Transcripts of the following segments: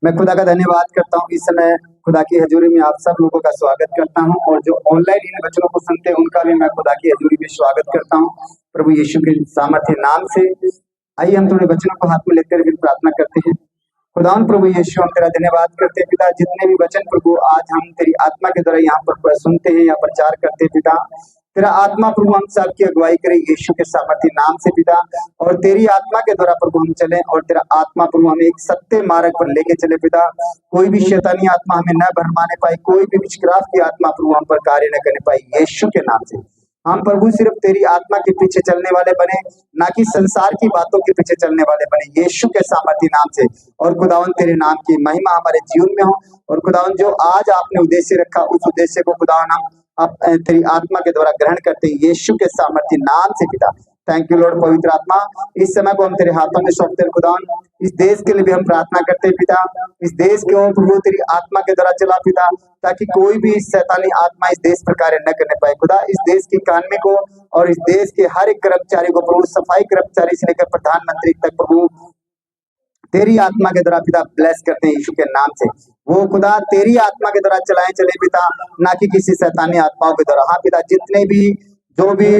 मैं खुदा का धन्यवाद करता हूँ। इस समय खुदा की हजूरी में आप सब लोगों का स्वागत करता हूँ और जो ऑनलाइन इन वचनों को सुनते हैं उनका भी मैं खुदा की हजूरी में स्वागत करता हूँ प्रभु यीशु के सामर्थ्य नाम से। आइए हम थोड़े वचनों को हाथ में लेकर फिर प्रार्थना करते हैं। खुदावन प्रभु यीशु, हम तेरा धन्यवाद करते हैं पिता, जितने भी वचन प्रभु आज हम तेरी आत्मा के द्वारा यहाँ पर सुनते हैं या प्रचार करते हैं पिता, तेरा आत्मा प्रभु हम सबकी अगुवाई करे यीशु के सामर्थ्य नाम से पिता। और तेरी आत्मा के द्वारा प्रभु हम चले और तेरा आत्मा प्रभु हमें एक सत्य मार्ग पर लेके चले पिता। कोई भी शैतानी आत्मा हमें न भरमाने पाए, कोई भी विचक्राफ की आत्मा प्रभु हम पर कार्य न करने पाए यीशु के नाम से। हम प्रभु सिर्फ तेरी आत्मा के पीछे चलने वाले बने, ना कि संसार की बातों के पीछे चलने वाले बने यीशु के सामर्थ्य नाम से। और खुदावन तेरे नाम की महिमा हमारे जीवन में हो। और खुदावन जो आज आपने उद्देश्य रखा उस उद्देश्य को खुदावन हम तेरी आत्मा के द्वारा ग्रहण करते हैं यीशु के सामर्थ्य नाम से पिता। Thank you Lord. पवित्र आत्मा, इस समय को हम तेरे हाथों में सौंपते हैं खुदावन। इस देश के लिए भी हम प्रार्थना करते हैं पिता, इस देश के ओर प्रभु तेरी आत्मा के द्वारा चला पिता, ताकि कोई भी शैतानी आत्मा इस देश पर कार्य न करने पाए खुदा। इस देश के कार्मिक को और इस देश के हर एक कर्मचारी को प्रभु, सफाई कर्मचारी से लेकर प्रधानमंत्री तक प्रभु तेरी आत्मा के द्वारा पिता ब्लेस करते हैं यीशु के नाम से। वो खुदा तेरी आत्मा के द्वारा चलाए चले पिता, ना कि किसी शैतानी आत्माओं के द्वारा। हाँ पिता, जितने भी जो भी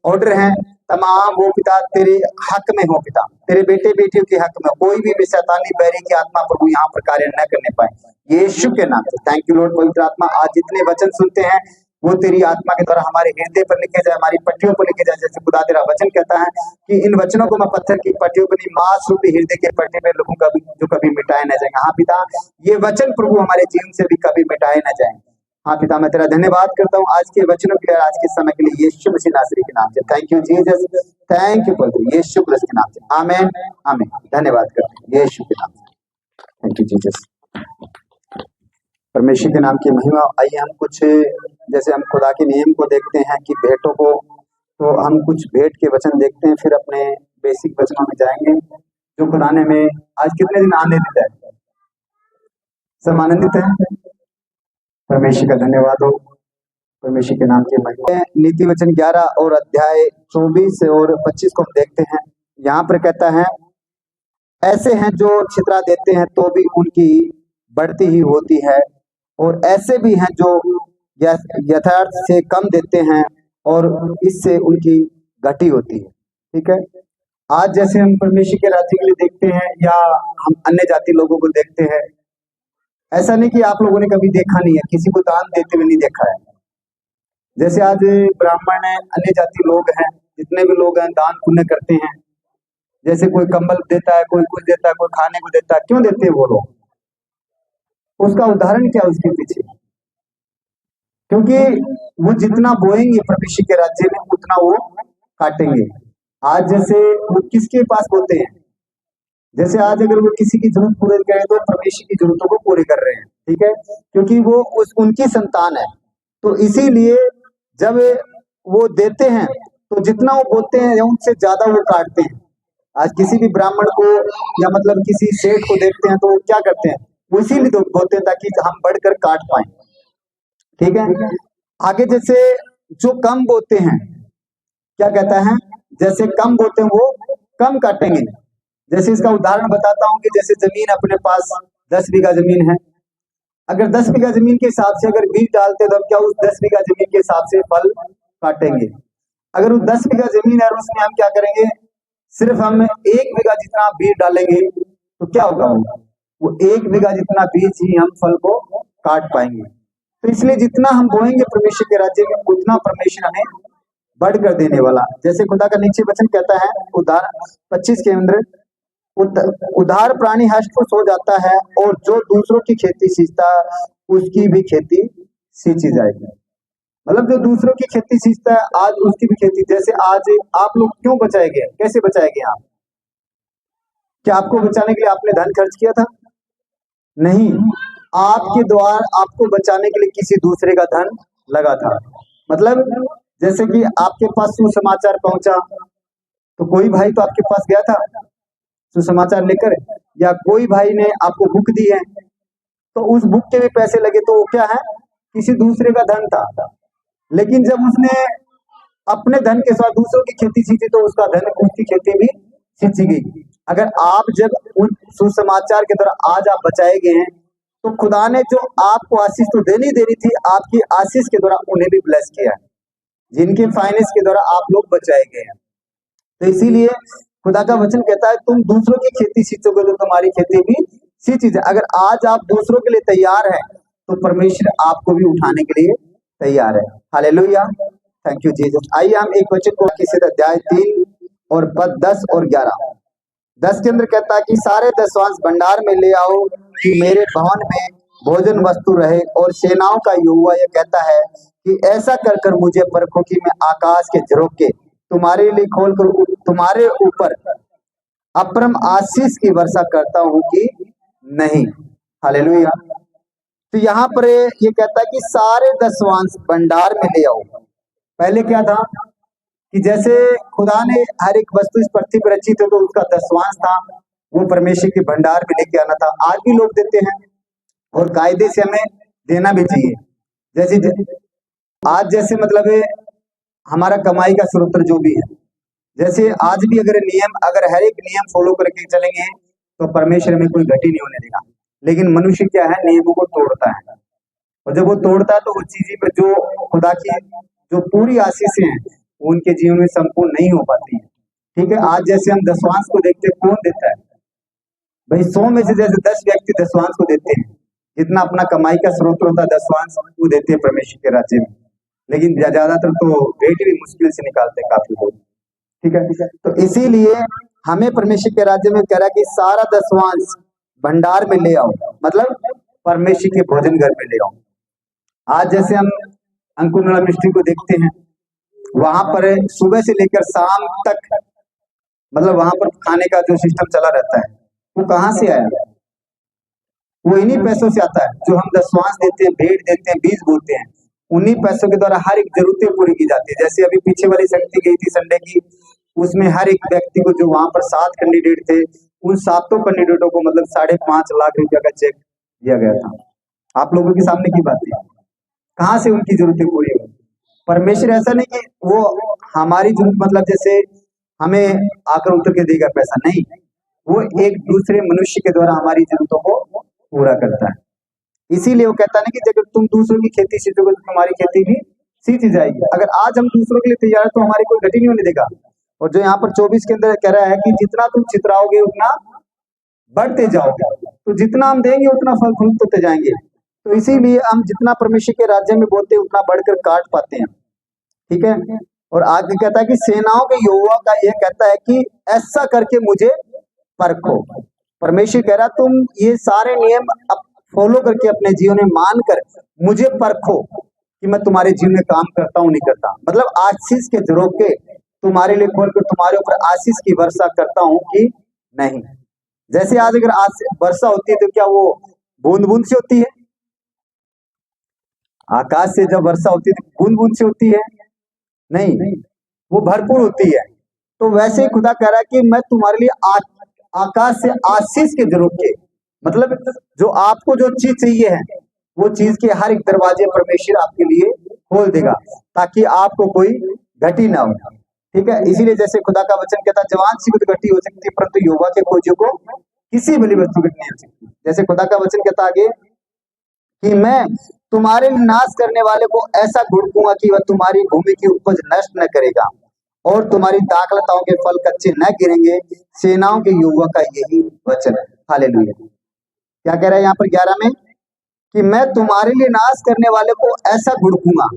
ऑर्डर हैं तमाम वो पिता तेरे हक में हो पिता, तेरे बेटे बेटियों के हक में। कोई भी शैतानी बैरी की आत्मा प्रभु यहाँ पर कार्य न करने पाए यीशु के नाम से। Thank you Lord. पवित्र आत्मा, आज जितने वचन सुनते हैं वो तेरी आत्मा के द्वारा हमारे हृदय पर लिखे जाए, हमारी पट्टियों पर लिखे जाए। जैसे खुदा तेरा वचन कहता है कि इन वचनों को मैं पत्थर की पट्टियों पर नहीं, मांस रूपी हृदय के पट्टे में लोगों का भी जो कभी मिटाए न जाएंगे। हाँ पिता, ये वचन प्रभु हमारे जीवन से भी कभी मिटाए न जाएंगे। हाँ पिता, मैं तेरा धन्यवाद करता हूँ आज के वचनों के लिए, आज के समय के लिए यीशु मसीह नासरी के नाम से। Thank you Jesus, thank you पवित्र यीशु क्रिस्त के नाम से। आमीन आमीन। धन्यवाद करते हैं यीशु के नाम से। थैंक यू जीसस, परमेश्वर के नाम की महिमा। आइए हम कुछ, जैसे हम खुदा के नियम को देखते हैं कि भेंटों को, तो हम कुछ भेंट के वचन देखते हैं, फिर अपने बेसिक वचनों में जाएंगे जो खुदा ने में। आज कितने दिन आनंदित है? सब आनंदित है? परमेश्वर का धन्यवाद हो, परमेश्वर के नाम की महिमा। नीति वचन 11 और अध्याय 24 और 25 को हम देखते हैं। यहाँ पर कहता है, ऐसे हैं जो छितरा देते हैं तो भी उनकी बढ़ती ही होती है, और ऐसे भी हैं जो यथार्थ से कम देते हैं और इससे उनकी घटी होती है। ठीक है, आज जैसे हम परमेश्वर के राज्य के लिए देखते हैं या हम अन्य जाति लोगों को देखते हैं, ऐसा नहीं कि आप लोगों ने कभी देखा नहीं है, किसी को दान देते हुए नहीं देखा है। जैसे आज ब्राह्मण है, अन्य जाति लोग हैं, जितने भी लोग हैं दान पुण्य करते हैं। जैसे कोई कंबल देता है, कोई कुछ देता है, कोई खाने को देता है। क्यों देते हैं वो लोग? उसका उदाहरण क्या उसके पीछे? क्योंकि वो जितना बोएंगे परमेश्वर के राज्य में उतना वो काटेंगे। आज जैसे वो किसके पास बोते हैं? जैसे आज अगर वो किसी की जरूरत पूरी करें तो परमेश्वर की जरूरतों को पूरे कर रहे हैं। ठीक है, क्योंकि वो उनकी संतान है। तो इसीलिए जब वो देते हैं तो जितना वो बोते हैं उनसे ज्यादा वो काटते हैं। आज किसी भी ब्राह्मण को या मतलब किसी सेठ को देखते हैं तो वो क्या करते हैं? वो इसीलिए बोते हैं ताकि हम बढ़कर काट पाए। ठीक है, आगे जैसे जो कम बोते हैं, क्या कहता है? जैसे कम बोते हैं वो कम काटेंगे। जैसे इसका उदाहरण बताता हूँ कि जैसे जमीन अपने पास 10 बीघा जमीन है। अगर 10 बीघा जमीन के हिसाब से अगर बीज डालते तो क्या उस 10 बीघा जमीन के हिसाब से फल काटेंगे? अगर वो 10 बीघा जमीन है और उसमें हम क्या करेंगे, सिर्फ हम 1 बीघा जितना बीज डालेंगे तो क्या होगा? वो 1 बीघा जितना बीज ही हम फल को काट पाएंगे। तो इसलिए जितना हम बोएंगे परमेश्वर के राज्य में उतना परमेश्वर हमें बढ़कर देने वाला। जैसे खुदा का नीचे वचन कहता है उदाहरण 25 के अंदर, उधार प्राणी हष्ट हो जाता है और जो दूसरों की खेती सींचता उसकी भी खेती सींची जाएगी। मतलब जो दूसरों की खेती सींचता है आज उसकी भी खेती। जैसे आज आप लोग क्यों बचाए गए? कैसे बचाए गए आप? क्या आपको बचाने के लिए आपने धन खर्च किया था? नहीं, आपके द्वारा आपको बचाने के लिए किसी दूसरे का धन लगा था। मतलब जैसे कि आपके पास सुसमाचार पहुंचा तो कोई भाई तो आपके पास गया था सुसमाचार लेकर, या कोई भाई ने आपको बुक दी है तो उस बुक के भी पैसे लगे, तो वो क्या है? किसी दूसरे का धन था। लेकिन जब उसने अपने धन के साथ दूसरों की खेती सींची तो उसका धन, उसकी खेती भी सींची गई। अगर आप जब उन सुसमाचार के द्वारा आज आप बचाए गए हैं, तो खुदा ने जो आपको आशीष तो देनी देनी थी, आपकी आशीष के द्वारा उन्हें भी ब्लेस किया है, जिनके फाइनेंस के द्वारा आप लोग बचाए गए हैं। तो इसीलिए खुदा का वचन कहता है तुम दूसरों की खेती सींचोगे तो तुम्हारी खेती भी सींची जाए। अगर आज आप दूसरों के लिए तैयार हैं, तो परमेश्वर आपको भी उठाने के लिए तैयार है। Hallelujah, thank you Jesus. आइए हम एक वचन को अध्याय 3 और पद 10 और 11। 10 के अंदर कहता है कि सारे दशवांश भंडार में ले आओ कि मेरे भवन में भोजन वस्तु रहे। और सेनाओं का यहोवा यह कहता है कि ऐसा कर कर मुझे परखो कि मैं आकाश के झरोखे तुम्हारे लिए खोल कर तुम्हारे ऊपर अपरम आशीष की वर्षा करता हूं कि नहीं। हालेलुया। तो यहाँ पर ये कहता है कि सारे दशवांश भंडार में ले आओ। पहले क्या था कि जैसे खुदा ने हर एक वस्तु इस पृथ्वी पर रची थी, तो उसका दशवांश था, वो परमेश्वर के भंडार में लेके आना था। आज भी लोग देते हैं और कायदे से हमें देना भी चाहिए। जैसे आज जैसे मतलब हमारा कमाई का स्रोत जो भी है, जैसे आज भी अगर हर एक नियम फॉलो करके चलेंगे तो परमेश्वर में कोई घटी नहीं होने देगा। लेकिन मनुष्य क्या है, नियमों को तोड़ता है, और जब वो तोड़ता है तो उस चीज पर जो खुदा की जो पूरी आशीषें हैं उनके जीवन में संपूर्ण नहीं हो पाती है। ठीक है, आज जैसे हम दशवांश को देखते हैं, कौन देता है भाई? 100 में से जैसे 10 व्यक्ति दशवांश को देते हैं, जितना अपना कमाई का स्रोत होता है दशवांश वो देते हैं परमेश्वर के राज्य में। लेकिन ज्यादातर तो भेंट भी मुश्किल से निकालते हैं काफी लोग। ठीक है, तो इसीलिए हमें परमेश्वर के राज्य में कह रहा है कि सारा दशवांश भंडार में ले आओ, मतलब परमेश्वर के भोजन घर में ले आओ। आज जैसे हम अंकुर मिनिस्ट्री को देखते हैं, वहां पर सुबह से लेकर शाम तक मतलब वहां पर खाने का जो सिस्टम चला रहता है, वो कहाँ से आया? वो इन्हीं पैसों से आता है जो हम दशवांश देते हैं, भेंट देते हैं, बीज बोते हैं। उन्हीं पैसों के द्वारा हर एक जरूरतें पूरी की जाती है। जैसे अभी पीछे वाली शक्ति गई थी संडे की, उसमें हर एक व्यक्ति को जो वहां पर 7 कैंडिडेट थे, उन 7 कैंडिडेटों को मतलब 5.5 लाख रुपया का चेक दिया गया था। आप लोगों के सामने की बात है। कहाँ से उनकी जरूरतें पूरी हुई? परमेश्वर ऐसा नहीं कि वो हमारी जरूरत मतलब जैसे हमें आकर उतर के देगा पैसा, नहीं, वो एक दूसरे मनुष्य के द्वारा हमारी जरूरतों को पूरा करता है। इसीलिए वो कहता है ना कि अगर तुम दूसरों की खेती सींचोगे तो तुम्हारी खेती भी सींची जाएगी। अगर आज हम दूसरों के लिए तैयार है तो हमारी कोई घटी नहीं होने देगा। और जो यहाँ पर 24 के अंदर कह रहा है कि जितना तुम छितराओगे उतना बढ़ते जाओगे, तो जितना हम देंगे उतना फल फूल होते जाएंगे। तो इसीलिए हम जितना परमेश्वर के राज्य में बोलते हैं उतना बढ़कर काट पाते हैं। ठीक है, और आगे कहता है कि सेनाओं के यहोवा का यह कहता है कि ऐसा करके मुझे परखो। परमेश्वर कह रहा तुम ये सारे नियम फॉलो करके अपने जीवन में मानकर मुझे परखो कि मैं तुम्हारे जीवन में काम करता हूँ नहीं करता। मतलब आशीष के झरोखे तुम्हारे लिए खोलकर तुम्हारे ऊपर आशीष की वर्षा करता हूँ कि नहीं। जैसे आज अगर वर्षा होती है तो क्या वो बूंद बूंद से होती है? आकाश से जब वर्षा होती है तो बूंद बूंद से होती है? नहीं, वो भरपूर होती है। तो वैसे ही खुदा कह रहा है कि मैं तुम्हारे लिए आकाश से आशीष के झरोखे, मतलब जो आपको जो चीज चाहिए है वो चीज के हर एक दरवाजे परमेश्वर आपके लिए खोल देगा ताकि आपको कोई घटी ना हो। ठीक है, इसीलिए जैसे खुदा का वचन कहता है जवान सी को घटी हो सकती है परंतु युवा के खोजों को किसी बड़ी वस्तु घटी नहीं हो सकती। जैसे खुदा का वचन कहता आगे कि मैं तुम्हारे नाश करने वाले को ऐसा घुड़कूंगा कि वह तुम्हारी भूमि की उपज नष्ट न करेगा और तुम्हारी दाखलताओं के फल कच्चे न गिरेंगे। सेनाओं के यहोवा का यही वचन है। हालेलुया। क्या कह रहा है यहाँ पर 11 में कि मैं तुम्हारे लिए नाश करने वाले को ऐसा घुड़कूंगा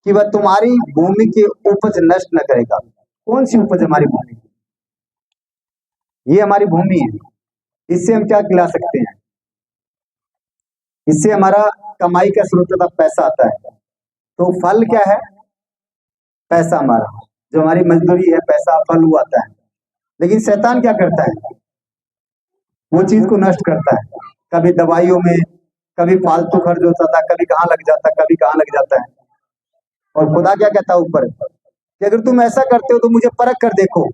कि वह तुम्हारी भूमि की उपज नष्ट न करेगा। कौन सी उपज? हमारी भूमि। ये हमारी भूमि है, इससे हम क्या खिला सकते हैं? इससे हमारा कमाई का स्रोत था, पैसा आता है। तो फल क्या है? पैसा। हमारा जो हमारी मजदूरी है, पैसा, फल वो आता है। लेकिन शैतान क्या करता है? वो चीज को नष्ट करता है। कभी दवाइयों में, कभी फालतू खर्च होता था, कभी कहाँ लग जाता, कभी कहाँ लग जाता है। और खुदा क्या कहता है ऊपर कि अगर तुम ऐसा करते हो तो मुझे परख कर देखो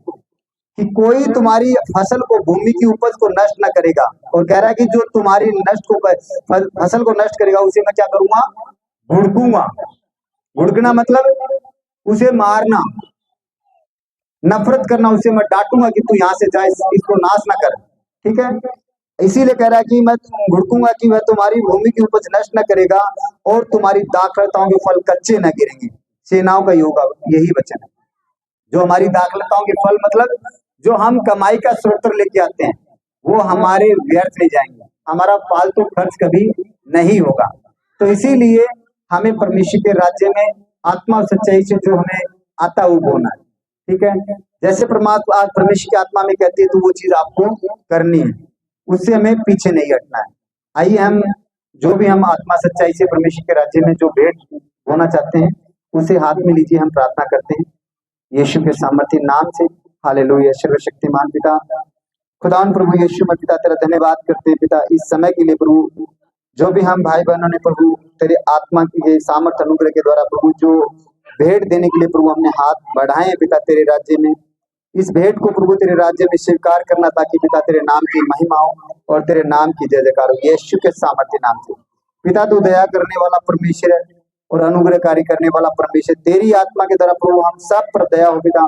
कि कोई तुम्हारी फसल को, भूमि की उपज को नष्ट ना करेगा। और कह रहा है कि जो तुम्हारी फसल को नष्ट करेगा उसे मैं क्या करूंगा? घुड़कूंगा। घुड़कना मतलब उसे मारना, नफरत करना, उसे मैं डांटूंगा कि तू यहाँ से जा, इसको नाश ना कर, ठीक है। इसीलिए कह रहा है कि मैं घुड़कूंगा कि वह तुम्हारी भूमि की उपज नष्ट न करेगा और तुम्हारी दाखलताओं के फल कच्चे न गिरेंगे। सेनाओं का योग यही वचन है। जो हमारी दाखलताओं के फल मतलब जो हम कमाई का स्रोत लेके आते हैं वो हमारे व्यर्थ नहीं जाएंगे, हमारा फालतू खर्च कभी नहीं होगा। तो इसीलिए हमें परमेश्वर के राज्य में आत्मा और सच्चाई से जो हमें आता है वो बोना है, ठीक है। जैसे परमात्मा परमेश्वर की आत्मा में कहती है तो वो चीज आपको करनी है, उससे हमें पीछे नहीं हटना है। आइए हम जो भी हम आत्मा सच्चाई से परमेश्वर के राज्य में जो भेंट होना चाहते हैं उसे हाथ में लीजिए। हम प्रार्थना करते हैं यीशु के सामर्थ्य नाम से। हालेलुया। सर्वशक्तिमान पिता खुदावन प्रभु यीशु में पिता तेरा धन्यवाद करते हैं पिता इस समय के लिए प्रभु, जो भी हम भाई बहनों ने प्रभु तेरे आत्मा के सामर्थ्य अनुग्रह के द्वारा प्रभु जो भेंट देने के लिए प्रभु हमने हाथ बढ़ाए हैं पिता तेरे राज्य में, इस भेंट को प्रभु तेरे राज्य में स्वीकार करना ताकि पिता तेरे नाम की महिमा हो और तेरे नाम की जय जयकार हो यीशु के सामर्थ्य नाम से। पिता तू दया करने वाला परमेश्वर है और अनुग्रहकारी करने वाला परमेश्वर, तेरी आत्मा के द्वारा प्रभु हम सब पर दया हो पिता।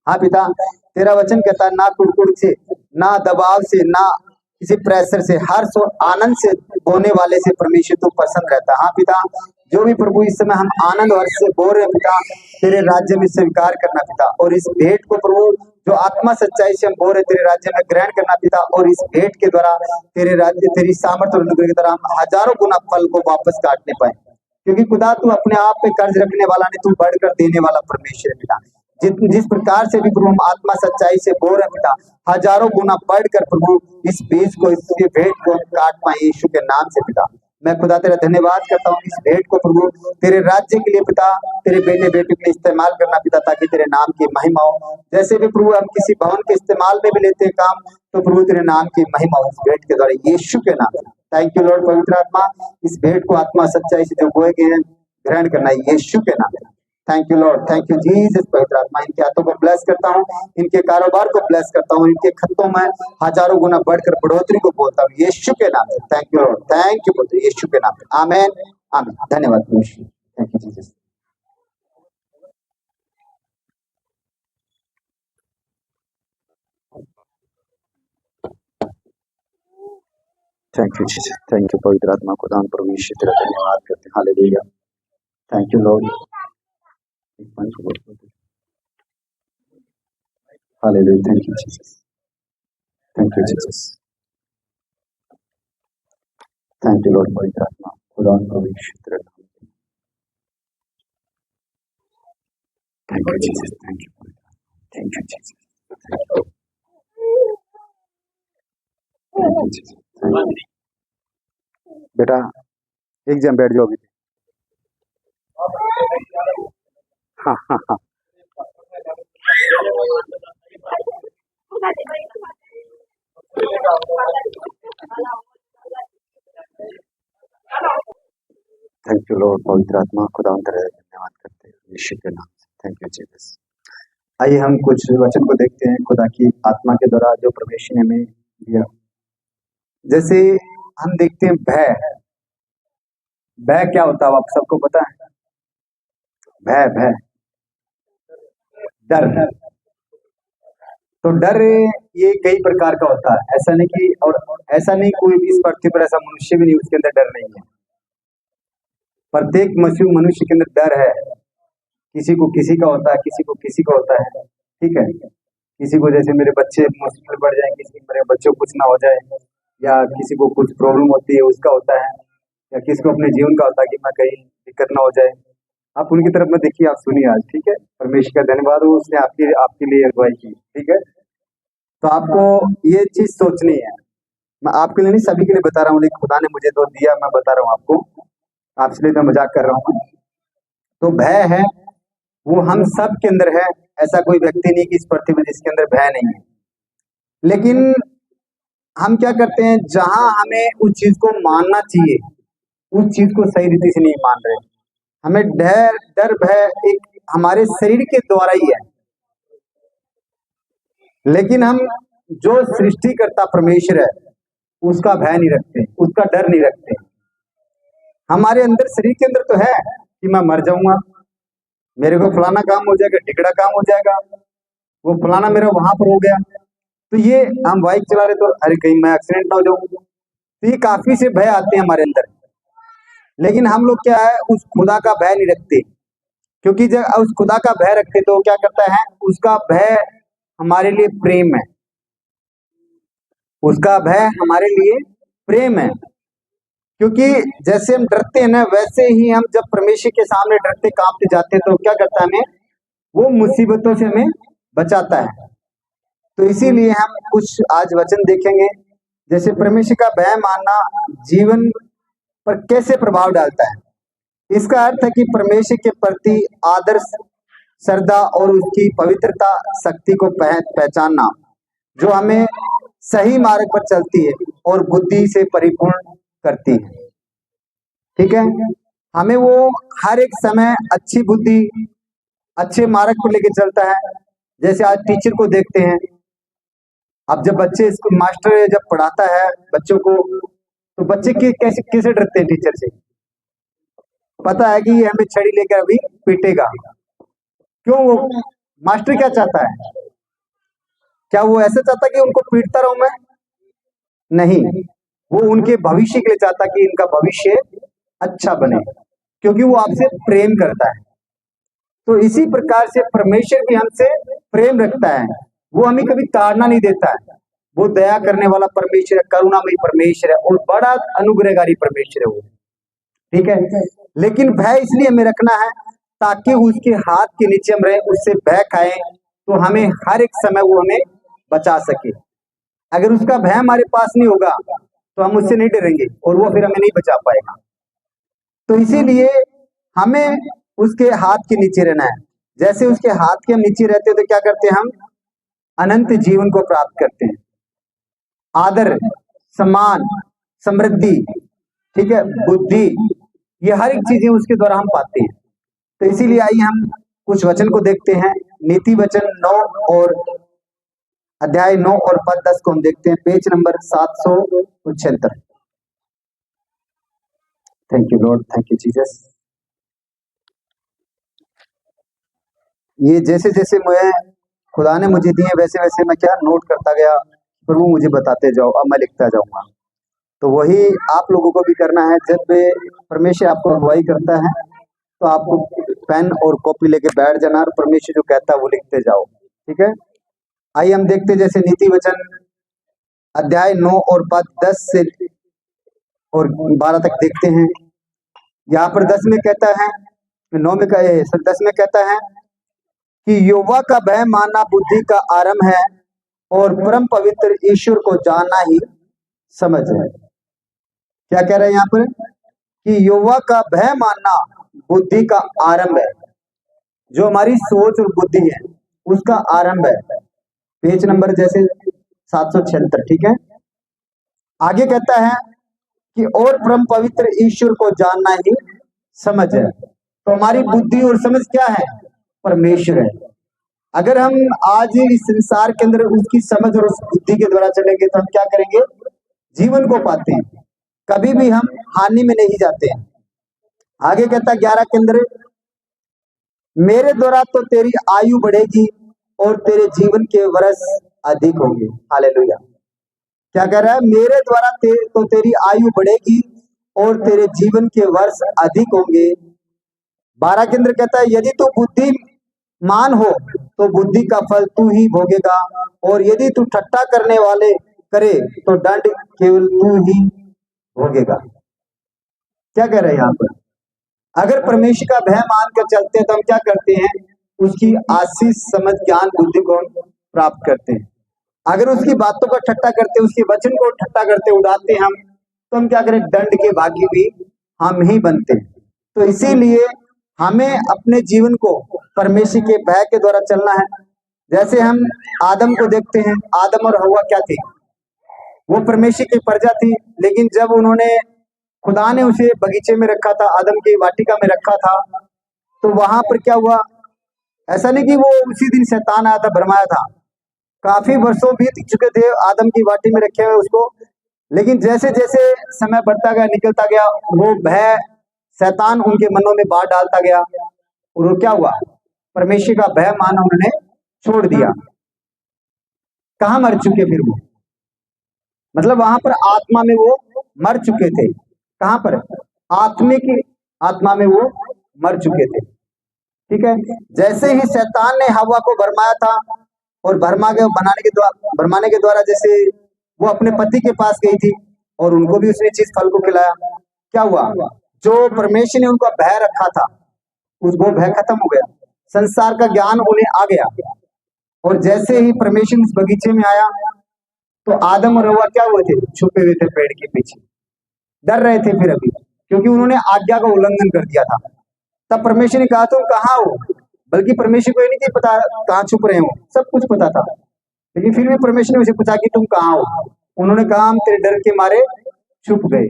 हाँ पिता तेरा वचन कहता है ना कुड़कुड़ से, ना दबाव से, ना किसी प्रेशर से, हर्ष और आनंद से बोने वाले से परमेश्वर तू पसंद रहता है। हाँ पिता जो भी प्रभु इस समय हम आनंद और हर्ष से बोल रहे हैं पिता तेरे राज्य में स्वीकार करना पिता, और इस भेंट को प्रभु जो आत्मा सच्चाई से हम बोल रहे तेरे राज्य में ग्रहण करना पिता, और इस भेंट के द्वारा तेरे राज्य तेरी सामर्थ्य और अनुग्रह के द्वारा हम हजारों गुना फल को वापस काटने पाए, क्योंकि खुदा तू अपने आप पे कर्ज रखने वाला नहीं, तू बढ़कर देने वाला परमेश्वर है पिता। जिस प्रकार से भी प्रभु हम आत्मा सच्चाई से बोल रहे हैं पिता, हजारों गुना बढ़कर प्रभु इस बीज को, इस भेंट को हम काट पाए यीशु के नाम से पिता। मैं खुदा तेरा धन्यवाद करता हूँ इस भेंट को प्रभु तेरे राज्य के लिए पिता, तेरे बेटे बेटे के लिए इस्तेमाल करना पिता, ताकि तेरे नाम की महिमा हो। जैसे भी प्रभु हम किसी भवन के इस्तेमाल में भी लेते हैं काम, तो प्रभु तेरे नाम की महिमा हो इस भेंट के द्वारा यीशु के नाम से। Thank you Lord. पवित्र आत्मा इस भेंट को आत्मा सच्चाई से जो बोए गए हैं ग्रहण करना यीशु के नाम से। Thank you Lord, thank you Jesus. पवित्र आत्मा इनके हाथों को ब्लेस करता हूँ, इनके कारोबार को ब्लेस करता हूँ, इनके खतों में हजारों गुना बढ़कर बढ़ोतरी को बोलता हूँ यीशु के नाम से। Thank you Lord, thank you पुत्र यीशु के नाम से। आमीन आमीन। धन्यवाद Yeshu, thank you Jesus. Thank you Jesus, thank you पवित्र आत्मा को दान प्रभु यीशु तेरा धन्यवाद करते हैं। Hallelujah, thank you Lord. Hallelujah, thank you Jesus, thank you Jesus, thank you Lord. पवित्र आत्मा खुदा प्रभु यीशु तेरा thank you Jesus, thank you Jesus, thank you Jesus. बेटा एक जन बैठ जाओ अभी। हाँ हाँ हाँ थैंक यू लॉर्ड। पवित्र आत्मा खुदा तेरा धन्यवाद करते हैं यीशु के नाम से। Thank you Jesus. आइए हम कुछ वचन को देखते हैं खुदा की आत्मा के द्वारा जो परमेश्वर ने हमें दिया। जैसे हम देखते हैं भय, भय क्या होता है आप सबको पता है? भय भय डर। तो डर ये कई प्रकार का होता है, ऐसा नहीं कि, और ऐसा नहीं कोई भी इस पृथ्वी पर ऐसा मनुष्य भी नहीं उसके अंदर डर नहीं है। प्रत्येक मनुष्य के अंदर डर है, किसी को किसी का होता है, किसी को किसी का होता है, ठीक है। किसी को जैसे मेरे बच्चे मुश्किल बढ़ जाए, किसी मेरे बच्चों को कुछ ना हो जाए, या किसी को कुछ प्रॉब्लम होती है उसका होता है, या किसी को अपने जीवन का होता है कि मैं कहीं दिक्कत ना हो जाए। आप उनकी तरफ में देखिए, आप सुनिए आज, ठीक है। परमेश्वर का धन्यवाद हो, उसने आपके लिए अगुवाई की, ठीक है। तो आपको ये चीज सोचनी है, मैं आपके लिए नहीं सभी के लिए बता रहा हूँ, लेकिन खुदा ने मुझे तो दिया, मैं बता रहा हूँ आपको, आपसे लिए तो मजाक कर रहा हूँ। तो भय है वो हम सब के अंदर है, ऐसा कोई व्यक्ति नहीं कि इस पृथ्वी में जिसके अंदर भय नहीं है। लेकिन हम क्या करते हैं, जहां हमें उस चीज को मानना चाहिए उस चीज को सही रीति से नहीं मान रहे। हमें डर भय एक हमारे शरीर के द्वारा ही है, लेकिन हम जो सृष्टिकर्ता परमेश्वर है उसका भय नहीं रखते, उसका डर नहीं रखते। हमारे अंदर शरीर के अंदर तो है कि मैं मर जाऊंगा, मेरे को फलाना काम हो जाएगा, टिकड़ा काम हो जाएगा, वो फलाना मेरा वहां पर हो गया। तो ये हम बाइक चला रहे तो अरे कहीं मैं एक्सीडेंट ना हो जाऊं, तो ये काफी से भय आते हैं हमारे अंदर। लेकिन हम लोग क्या है, उस खुदा का भय नहीं रखते, क्योंकि जब उस खुदा का भय रखते तो वो क्या करता है, उसका भय हमारे लिए प्रेम है, उसका भय हमारे लिए प्रेम है। क्योंकि जैसे हम डरते हैं ना, वैसे ही हम जब परमेश्वर के सामने डरते कांपते जाते हैं तो क्या करता है, हमें वो मुसीबतों से हमें बचाता है। तो इसीलिए हम कुछ आज वचन देखेंगे, जैसे परमेश्वर का भय मानना जीवन पर कैसे प्रभाव डालता है। इसका अर्थ है कि परमेश्वर के प्रति आदर, श्रद्धा और उसकी पवित्रता शक्ति को पहचानना, जो हमें सही मार्ग पर चलती है और बुद्धि से परिपूर्ण करती है। ठीक है, हमें वो हर एक समय अच्छी बुद्धि, अच्छे मार्ग पर लेके चलता है। जैसे आज टीचर को देखते हैं, अब जब बच्चे स्कूल मास्टर जब पढ़ाता है बच्चों को, तो बच्चे कैसे कैसे डरते हैं टीचर से। पता है कि ये हमें छड़ी लेकर अभी पीटेगा। क्यों? वो मास्टर क्या चाहता है? क्या वो ऐसा चाहता कि उनको पीटता रहूं मैं? नहीं, वो उनके भविष्य के लिए चाहता कि इनका भविष्य अच्छा बने, क्योंकि वो आपसे प्रेम करता है। तो इसी प्रकार से परमेश्वर भी हमसे प्रेम रखता है, वो हमें कभी ताड़ना नहीं देता है। वो दया करने वाला परमेश्वर है, करुणामयी परमेश्वर है और बड़ा अनुग्रहकारी परमेश्वर है वो। ठीक है, लेकिन भय इसलिए हमें रखना है ताकि उसके हाथ के नीचे हम रहे, उससे भय खाएं तो हमें हर एक समय वो हमें बचा सके। अगर उसका भय हमारे पास नहीं होगा तो हम उससे नहीं डरेंगे और वो फिर हमें नहीं बचा पाएगा। तो इसीलिए हमें उसके हाथ के नीचे रहना है। जैसे उसके हाथ के हम नीचे रहते हैं तो क्या करते हैं, हम अनंत जीवन को प्राप्त करते हैं, आदर, सम्मान, समृद्धि, ठीक है, बुद्धि, ये हर एक चीजें उसके द्वारा हम पाते हैं। तो इसीलिए आइए हम कुछ वचन को देखते हैं। नीति वचन 9 और अध्याय 9 और पद 10 को हम देखते हैं, page number 776। Thank you Lord, thank you Jesus. ये जैसे जैसे मैं खुदा ने मुझे दिए वैसे वैसे मैं क्या नोट करता गया, प्रभु मुझे बताते जाओ, अब मैं लिखता जाऊंगा। तो वही आप लोगों को भी करना है। जब परमेश्वर आपको अगुवाई करता है तो आपको पेन और कॉपी लेके बैठ जाना और परमेश्वर जो कहता है वो लिखते जाओ। ठीक है, आइए हम देखते हैं जैसे नीति वचन अध्याय 9 और पद 10 से और 12 तक देखते हैं। यहाँ पर 10 में कहता है, 9 में 10 में कहता है कि यहोवा का भय मानना बुद्धि का आरंभ है और परम पवित्र ईश्वर को जानना ही समझ है। क्या कह रहे हैं यहाँ पर कि यहोवा का भय मानना बुद्धि का आरंभ है, जो हमारी सोच और बुद्धि है उसका आरंभ है। पेज नंबर जैसे 776। ठीक है, आगे कहता है कि और परम पवित्र ईश्वर को जानना ही समझ है। तो हमारी बुद्धि और समझ क्या है? परमेश्वर है। अगर हम आज इस संसार के अंदर उसकी समझ और उस बुद्धि के द्वारा चलेंगे तो हम क्या करेंगे? जीवन को पाते हैं, कभी भी हम हानि में नहीं जाते हैं। आगे कहता 11 के अंदर, मेरे द्वारा तो तेरी आयु बढ़ेगी और तेरे जीवन के वर्ष अधिक होंगे। हालेलुया। क्या कह रहा है? मेरे द्वारा तो तेरी आयु बढ़ेगी और तेरे जीवन के वर्ष अधिक होंगे। 12 के अंदर कहता है, यदि तू बुद्धिमान हो तो बुद्धि का फल तू ही भोगेगा, और यदि तू ठट्ठा करने वाले करे तो दंड केवल तू ही भोगेगा। क्या कह रहे हैं यहाँ पर? अगर परमेश्वर का भय मानकर चलते हैं तो हम क्या करते हैं? उसकी आशीष, समझ, ज्ञान, बुद्धि को प्राप्त करते हैं। अगर उसकी बातों का ठट्ठा करते, उसके वचन को ठट्ठा करते, उड़ाते हम, तो हम क्या करें? दंड के भागी भी हम ही बनते हैं। तो इसीलिए हमें अपने जीवन को परमेश्वर के भय के द्वारा चलना है। जैसे हम आदम को देखते हैं, आदम और हव्वा क्या थी? वो परमेश्वर की प्रजा थी, लेकिन जब उन्होंने, खुदा ने उसे बगीचे में रखा था, आदम की वाटिका में रखा था, तो वहां पर क्या हुआ? ऐसा नहीं कि वो उसी दिन शैतान आया था, भरमाया था। काफी वर्षों बीत चुके थे आदम की वाटी में रखे हुए उसको, लेकिन जैसे जैसे समय बढ़ता गया, निकलता गया, वो भय शैतान उनके मनों में बाढ़ डालता गया और वो क्या हुआ? परमेश्वर का भय मानना उन्होंने छोड़ दिया। कहाँ मर चुके फिर वो, मतलब वहां पर आत्मा में वो मर चुके थे। कहाँ पर? आत्मिक आत्मा में वो मर चुके थे। ठीक है। जैसे ही शैतान ने हवा को भरमाया था और भरमाने के द्वारा जैसे वो अपने पति के पास गई थी और उनको भी उसने चीज फल को खिलाया, क्या हुआ? जो परमेश्वर ने उनका भय रखा था उस वो भय खत्म हो गया, संसार का ज्ञान उन्हें आ गया। और जैसे ही परमेश्वर इस बगीचे में आया तो आदम और हव्वा क्या हुए थे? छुपे हुए थे पेड़ के पीछे, डर रहे थे फिर अभी, क्योंकि उन्होंने आज्ञा का उल्लंघन कर दिया था। तब परमेश्वर ने कहा तुम कहाँ हो? बल्कि परमेश्वर को ये नहीं कि पता कहाँ छुप रहे हो, सब कुछ पता था। लेकिन फिर भी परमेश्वर ने उसे पूछा कि तुम कहाँ हो? उन्होंने कहा हम तेरे डर के मारे छुप गए।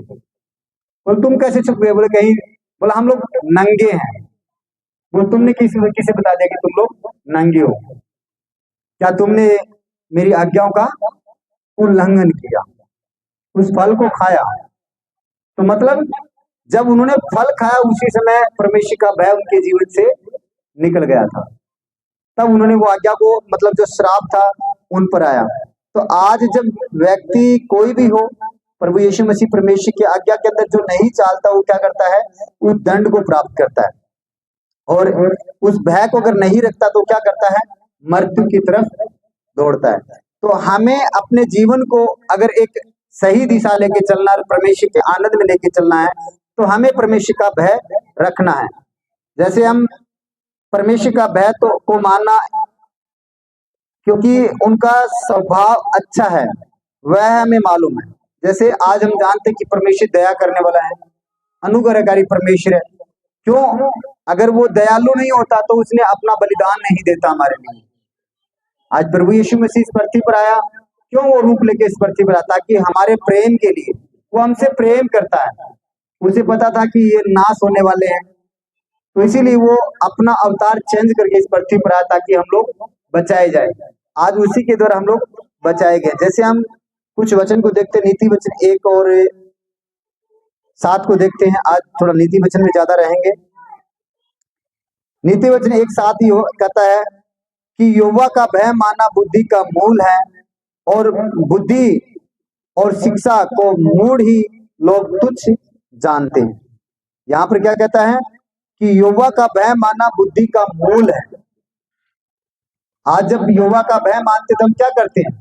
बोले तुम कैसे छुप गए? बोले कहीं, बोला हम लोग नंगे हैं। बोले तुमने किसे बता दिया कि तुम लोग नंगे हो? क्या तुमने मेरी आज्ञाओं का उल्लंघन किया, उस फल को खाया? तो मतलब जब उन्होंने फल खाया उसी समय परमेश्वर का भय उनके जीवन से निकल गया था। तब उन्होंने वो आज्ञा को, मतलब जो श्राप था उन पर आया। तो आज जब व्यक्ति कोई भी हो प्रभु यीशु मसीह परमेश्वर की आज्ञा के अंदर जो नहीं चालता वो क्या करता है? उस दंड को प्राप्त करता है। और उस भय को अगर नहीं रखता तो क्या करता है? मृत्यु की तरफ दौड़ता है। तो हमें अपने जीवन को अगर एक सही दिशा लेके चलना है, परमेश्वर के आनंद में लेके चलना है, तो हमें परमेश्वर का भय रखना है। जैसे हम परमेश्वर का भय तो को मानना, क्योंकि उनका स्वभाव अच्छा है वह हमें मालूम है। जैसे आज हम जानते हैं कि परमेश्वर दया करने वाला है, अनुग्रहकारी परमेश्वर है। क्यों? अगर वो दयालु नहीं होता तो उसने अपना बलिदान नहीं देता हमारे लिए। आज प्रभु यीशु मसीह इस पृथ्वी पर आया, क्यों वो रूप लेके इस पृथ्वी पर आया? ताकि हमारे प्रेम के लिए, वो हमसे प्रेम करता है, उसे पता था कि ये नाश होने वाले हैं, तो इसीलिए वो अपना अवतार चेंज करके इस पृथ्वी पर आया ताकि हम लोग बचाए जाए। आज उसी के द्वारा हम लोग बचाए गए। जैसे हम कुछ वचन को देखते हैं, नीति वचन 1 और 7 को देखते हैं। आज थोड़ा नीति वचन में ज्यादा रहेंगे। नीति वचन 1:7 कहता है कि यहोवा का भय मानना बुद्धि का मूल है और बुद्धि और शिक्षा को मूढ़ ही लोग तुच्छ जानते हैं। यहाँ पर क्या कहता है कि यहोवा का भय मानना बुद्धि का मूल है। आज जब यहोवा का भय मानते तो हम क्या करते हैं?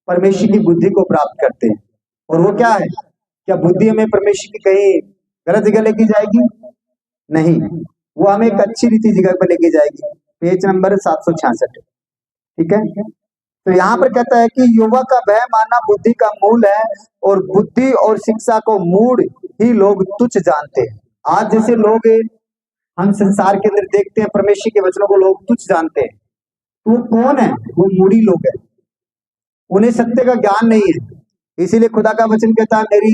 परमेश्वर की बुद्धि को प्राप्त करते हैं। और वो क्या है? क्या बुद्धि हमें परमेश्वर की कहीं गलत जगह लेके जाएगी? नहीं, वो हमें एक अच्छी रीति जगह पर लेके जाएगी। Page number 766। ठीक है। तो यहाँ पर कहता है कि यहोवा का भय मानना बुद्धि का मूल है और बुद्धि और शिक्षा को मूढ़ ही लोग तुच्छ जानते हैं। आज जैसे लोग हम संसार के अंदर देखते हैं परमेश्वर के वचनों को लोग तुच्छ जानते हैं, तो वो कौन है? वो मूढ़ी लोग हैं, उन्हें सत्य का ज्ञान नहीं है। इसीलिए खुदा का वचन कहता है मेरी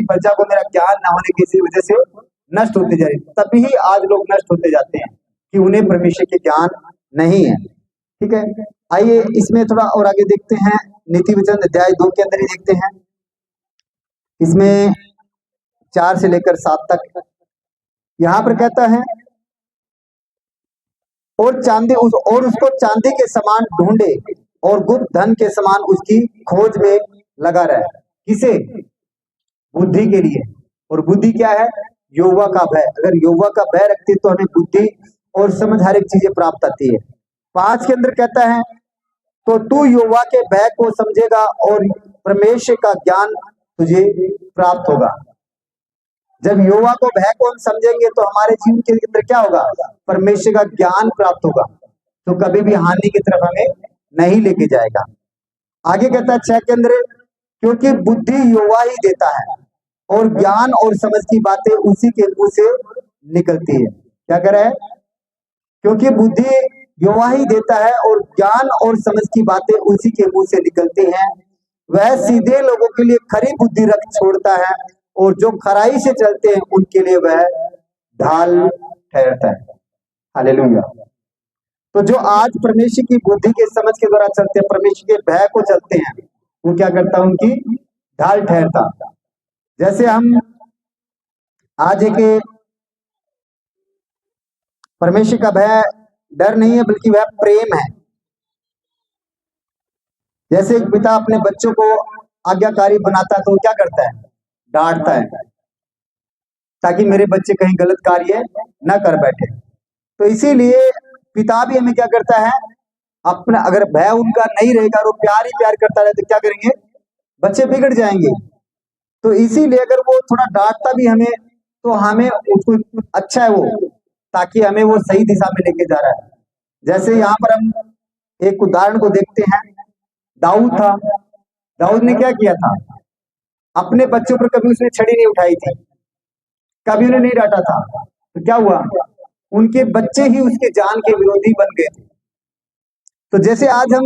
प्रजा को मेरा ज्ञान न होने की वजह से नष्ट होते जा रहे। तभी आज लोग नष्ट होते जाते हैं कि उन्हें परमेश्वर के ज्ञान नहीं है। ठीक है। आइए इसमें थोड़ा और आगे देखते हैं। नीति वचन अध्याय 2 के अंदर ही देखते हैं। इसमें 4 से लेकर 7 तक यहाँ पर कहता है और उसको चांदी के समान ढूंढे और गुप्त धन के समान उसकी खोज में लगा रहे। किसे? बुद्धि के लिए। और बुद्धि क्या है? यहोवा का भय। अगर यहोवा का भय रखती तो हमें बुद्धि और समझ हर एक चीजें प्राप्त आती है। 5 के अंदर कहता है तो तू यहोवा के भय को समझेगा और परमेश्वर का ज्ञान तुझे प्राप्त होगा। जब यहोवा को भय को हम समझेंगे तो हमारे जीवन के अंदर क्या होगा? परमेश्वर का ज्ञान प्राप्त होगा, तो कभी भी हानि की तरफ हमें नहीं लेके जाएगा। आगे कहता है 6 के अंदर क्योंकि बुद्धि यहोवा ही देता है और ज्ञान और समझ की बातें उसी के मुंह से निकलती है। क्या कह रहा है? क्योंकि बुद्धि यहोवा ही देता है और ज्ञान और समझ की बातें उसी के मुंह से निकलती हैं। वह सीधे लोगों के लिए खरी बुद्धि रख छोड़ता है और जो खराई से चलते हैं उनके लिए वह ढाल ठहरता है। हालेलुया। तो जो आज परमेश्वर की बुद्धि के समझ के द्वारा चलते हैं, परमेश्वर के भय को चलते हैं, वो क्या करता? उनकी ढाल ठहरता। जैसे हम आज एक परमेश्वर का भय डर नहीं है बल्कि वह प्रेम है। जैसे एक पिता अपने बच्चों को आज्ञाकारी बनाता है तो वो क्या करता है, डांटता है ताकि मेरे बच्चे कहीं गलत कार्य न कर बैठे। तो इसीलिए पिता भी हमें क्या करता है, अपना अगर भय उनका नहीं रहेगा और वो प्यार ही प्यार करता रहे तो क्या करेंगे, बच्चे बिगड़ जाएंगे। तो इसीलिए अगर वो थोड़ा डांटता भी हमें तो हमें उसको अच्छा है वो, ताकि हमें वो सही दिशा में लेके जा रहा है। जैसे यहाँ पर हम एक उदाहरण को देखते हैं, दाऊद था। दाऊद ने क्या किया था, अपने बच्चों पर कभी उसने छड़ी नहीं उठाई थी, कभी उन्हें नहीं डांटा था। तो क्या हुआ, उनके बच्चे ही उसके जान के विरोधी बन गए थे। तो जैसे आज हम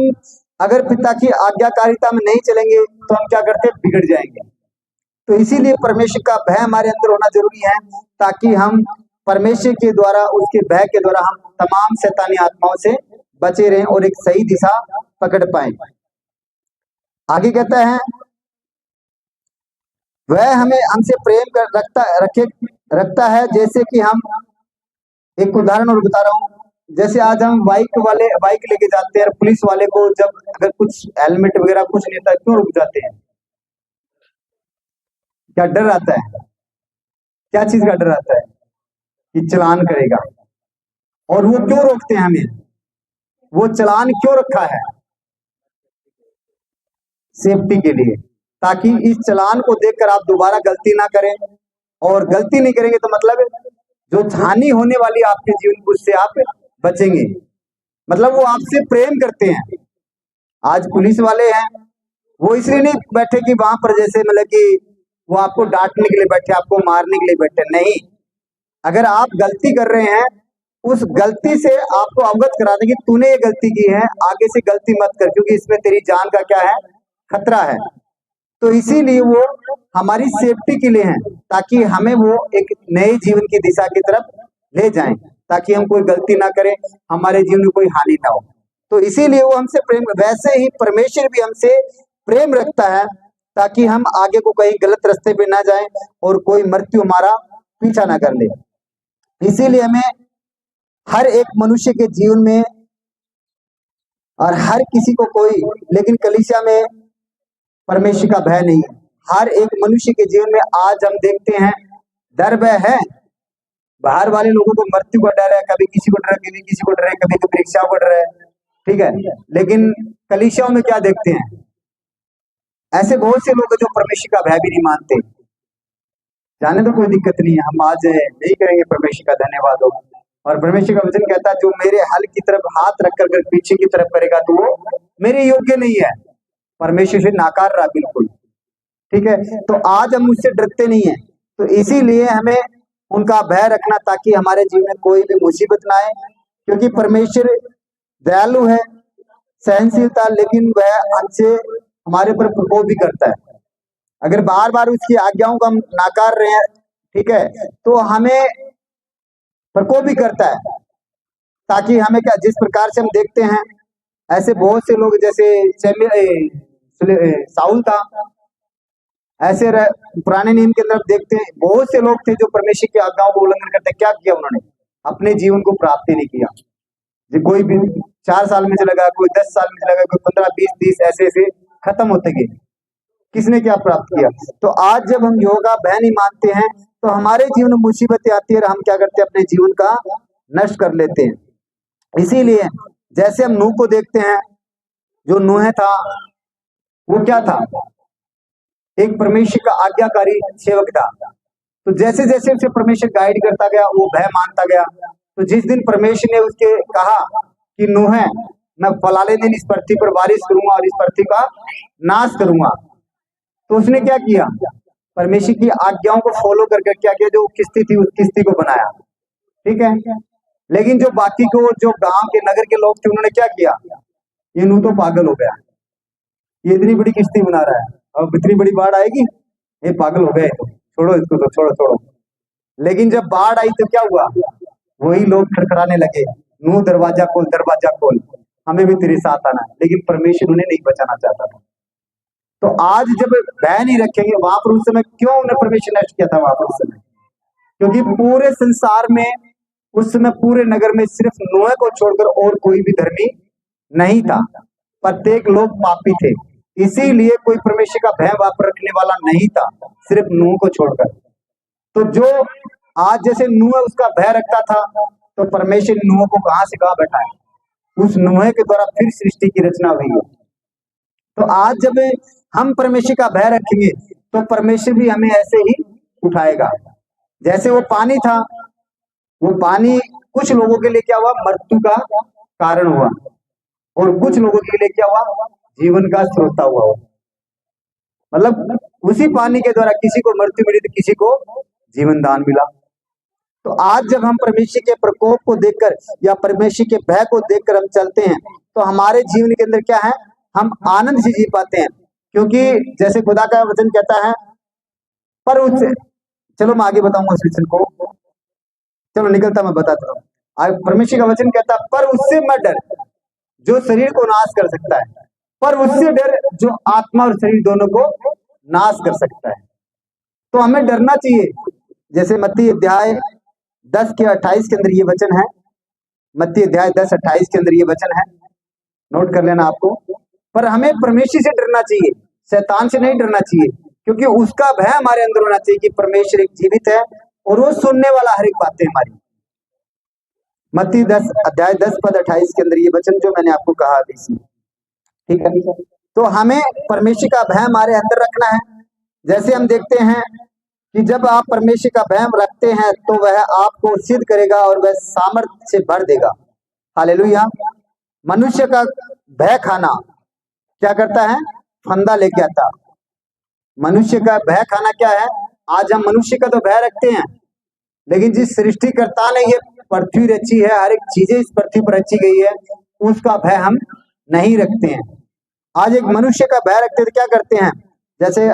अगर पिता की आज्ञाकारिता में नहीं चलेंगे तो हम क्या करते हैं, बिगड़ जाएंगे। तो इसीलिए परमेश्वर का भय हमारे अंदर होना जरूरी है, ताकि हम परमेश्वर के द्वारा, उसके भय के द्वारा हम तमाम शैतानी आत्माओं से बचे रहें और एक सही दिशा पकड़ पाए। आगे कहता है, वह हमें हमसे प्रेम कर रखता है। जैसे कि हम एक उदाहरण और बता रहा हूँ, जैसे आज हम बाइक लेके जाते हैं, पुलिस वाले को जब अगर कुछ हेलमेट वगैरह कुछ नहीं था, क्यों रुक जाते हैं, क्या डर आता है, क्या चीज का डर आता है कि चालान करेगा। और वो क्यों रोकते हैं हमें, वो चालान क्यों रखा है, सेफ्टी के लिए, ताकि इस चालान को देखकर आप दोबारा गलती ना करें। और गलती नहीं करेंगे तो मतलब जो हानि होने वाली आपके जीवन को, उससे आप बचेंगे। मतलब वो आपसे प्रेम करते हैं। आज पुलिस वाले हैं, वो इसलिए नहीं बैठे कि वहां पर जैसे मतलब कि वो आपको डांटने के लिए बैठे, आपको मारने के लिए बैठे, नहीं। अगर आप गलती कर रहे हैं, उस गलती से आपको अवगत करा देंगे, तूने ये गलती की है, आगे से गलती मत कर, क्योंकि इसमें तेरी जान का क्या है, खतरा है। तो इसीलिए वो हमारी सेफ्टी के लिए है, ताकि हमें वो एक नए जीवन की दिशा की तरफ ले जाएं, ताकि हम कोई गलती ना करें, हमारे जीवन में कोई हानि ना हो। तो इसीलिए वो हमसे प्रेम, वैसे ही परमेश्वर भी हमसे प्रेम रखता है, ताकि हम आगे को कहीं गलत रास्ते पे ना जाएं और कोई मृत्यु हमारा पीछा ना कर ले। इसीलिए हमें हर एक मनुष्य के जीवन में, और हर किसी को कोई, लेकिन कलीसिया में परमेश्वर का भय नहीं है। हर एक मनुष्य के जीवन में आज हम देखते हैं डर भय है। बाहर वाले लोगों को मृत्यु का डर है, कभी किसी को डर है, कभी किसी को डर है, कभी परीक्षाओं का डर है, ठीक है। लेकिन कलीसियाओं में क्या देखते हैं, ऐसे बहुत से लोग हैं जो परमेश्वर का भय भी नहीं मानते। जाने तो कोई दिक्कत नहीं है, हम आज नहीं करेंगे परमेश्वर का धन्यवाद हो। और परमेश्वर का वचन कहता है, जो मेरे हल की तरफ हाथ रखकर अगर पीछे की तरफ करेगा तो वो मेरे योग्य नहीं है। परमेश्वर से नाकार रहा बिल्कुल, ठीक है। तो आज हम उससे डरते नहीं है। तो इसीलिए हमें उनका भय रखना, ताकि हमारे जीवन में कोई भी मुसीबत ना आए, क्योंकि परमेश्वर दयालु है, सहनशीलता, लेकिन वह हमसे हमारे पर प्रकोप भी करता है। अगर बार बार उसकी आज्ञाओं को हम नाकार रहे हैं, ठीक है, तो हमें प्रकोप भी करता है, ताकि हमें क्या, जिस प्रकार से हम देखते हैं ऐसे बहुत से लोग, जैसे साउल था, ऐसे पुराने नियम के अंदर देखते हैं बहुत से लोग थे जो परमेश्वर की आज्ञाओं को उल्लंघन करते। क्या किया उन्होंने, अपने जीवन को प्राप्त ही नहीं किया। कोई भी 4 साल में चला गया, कोई 10 साल में चला गया, कोई 15, 20, 30, ऐसे ऐसे खत्म होते गए। किसने क्या प्राप्त किया। तो आज जब हम योगा भय नहीं मानते हैं, तो हमारे जीवन में मुसीबतें आती है और हम क्या करते हैं, अपने जीवन का नष्ट कर लेते हैं। इसीलिए जैसे हम नूह को देखते हैं, जो नूह था वो क्या था, एक परमेश्वर का आज्ञाकारी सेवक था। तो जैसे जैसे उसे परमेश्वर गाइड करता गया, वो भय मानता गया। तो जिस दिन परमेश्वर ने उसके कहा कि नूह, मैं फलाने दिन इस पृथ्वी पर बारिश करूंगा और इस पृथ्वी का नाश करूंगा, तो उसने क्या किया, परमेश्वर की आज्ञाओं को फॉलो करके क्या किया, जो किस्ती थी उस किस्ती को बनाया, ठीक है। लेकिन जो बाकी को, जो गांव के नगर के लोग थे, उन्होंने क्या किया, ये नूह तो पागल हो गया, ये इतनी बड़ी किस्ती बना रहा है, अब इतनी बड़ी बाढ़ आएगी, ये पागल हो गए, तो छोड़ो इसको, तो छोड़ो छोड़ो। लेकिन जब बाढ़ आई तो क्या हुआ, वही लोग खड़खड़ाने लगे, नूह दरवाजा खोल, दरवाजा खोल, हमें भी तेरे साथ आना है। लेकिन परमेश्वर उन्हें नहीं बचाना चाहता था। तो आज जब भय नहीं रखेंगे, वहां पर उस समय क्यों उन्हें परमेश्वर नष्ट किया था वहां पर उस समय, क्योंकि पूरे संसार में उस समय पूरे नगर में सिर्फ नूह को छोड़कर और कोई भी धर्मी नहीं था। प्रत्येक लोग पापी थे, इसीलिए कोई परमेश्वर का भय वहां पर रखने वाला नहीं था, सिर्फ नूह को छोड़कर। तो जो आज जैसे नूह उसका भय रखता था, तो परमेश्वर नूह को कहां से कहां बैठाया, उस नूह के द्वारा फिर सृष्टि की रचना हुई है। तो आज जब हम परमेश्वर का भय रखेंगे तो परमेश्वर भी हमें ऐसे ही उठाएगा। जैसे वो पानी था, वो पानी कुछ लोगों के लिए क्या हुआ, मृत्यु का कारण हुआ, और कुछ लोगों के लिए क्या हुआ, जीवन का स्रोत हुआ। मतलब उसी पानी के द्वारा किसी को मृत्यु मिली तो किसी को जीवन दान मिला। तो आज जब हम परमेश्वर के प्रकोप को देखकर या परमेश्वर के भय को देखकर हम चलते हैं, तो हमारे जीवन के अंदर क्या है, हम आनंद से जी पाते हैं। क्योंकि जैसे खुदा का वचन कहता है, पर उससे, चलो मैं आगे बताऊंगा उस वचन को, चलो निकलता मैं बताता हूँ। आज परमेश्वर का वचन कहता है, पर उससे मत डर जो शरीर को नाश कर सकता है, पर उससे डर जो आत्मा और शरीर दोनों को नाश कर सकता है। तो हमें डरना चाहिए। जैसे मत्ती अध्याय 10 के 28 के अंदर ये वचन है, मत्ती अध्याय 10:28 के अंदर ये वचन है, नोट कर लेना आपको। पर हमें परमेश्वर से डरना चाहिए, शैतान से नहीं डरना चाहिए, क्योंकि उसका भय हमारे अंदर होना चाहिए कि परमेश्वर एक जीवित है और वो सुनने वाला हर एक बातें हमारी। मत्ती 10 अध्याय 10 पद 28 के अंदर ये वचन जो मैंने आपको कहा अभी इसमें, ठीक है। तो हमें परमेश्वर का भय हमारे अंदर रखना है। जैसे हम देखते हैं कि जब आप परमेश्वर का भय रखते हैं तो वह आपको सिद्ध करेगा और वह सामर्थ्य से भर देगा। हालेलुया। मनुष्य का भय खाना क्या करता है, फंदा लेके आता। मनुष्य का भय खाना क्या है, आज हम मनुष्य का तो भय रखते हैं, लेकिन जिस सृष्टिकर्ता ने ये पृथ्वी रची है, हर एक चीजें इस पृथ्वी पर रची गई है, उसका भय हम नहीं रखते हैं। आज एक मनुष्य का भय रखते तो क्या करते हैं, जैसे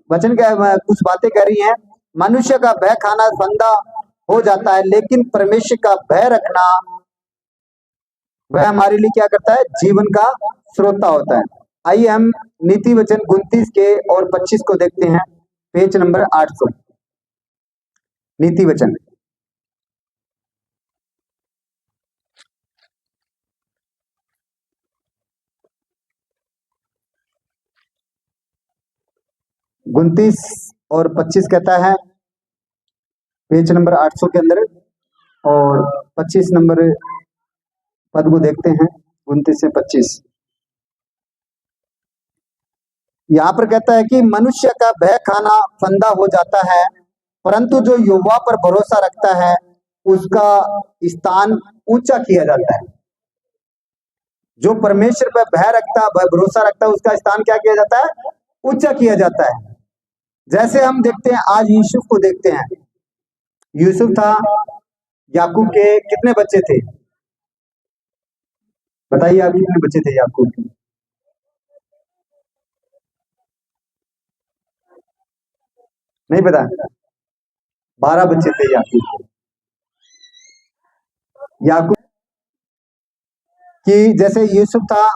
वचन का कुछ बातें कह रही हैं, मनुष्य का भय खाना फंदा हो जाता है, लेकिन परमेश्वर का भय रखना वह हमारे लिए क्या करता है, जीवन का स्रोता होता है। आइए हम नीति वचन 29 के और 25 को देखते हैं, पेज नंबर 800। नीति वचन 29 और 25 कहता है, पेज नंबर 800 के अंदर, और 25 नंबर पद को देखते हैं, 29 से 25। यहाँ पर कहता है कि मनुष्य का भय खाना फंदा हो जाता है, परंतु जो यहोवा पर भरोसा रखता है उसका स्थान ऊंचा किया जाता है। जो परमेश्वर पर भय रखता है, भरोसा रखता है, उसका स्थान क्या किया जाता है, ऊंचा किया जाता है। जैसे हम देखते हैं, आज यूसुफ को देखते हैं। यूसुफ था, याकूब के कितने बच्चे थे, बताइए आप, कितने बच्चे थे याकूब के? नहीं पता? 12 बच्चे थे याकूब के। याकूब की जैसे यूसुफ था,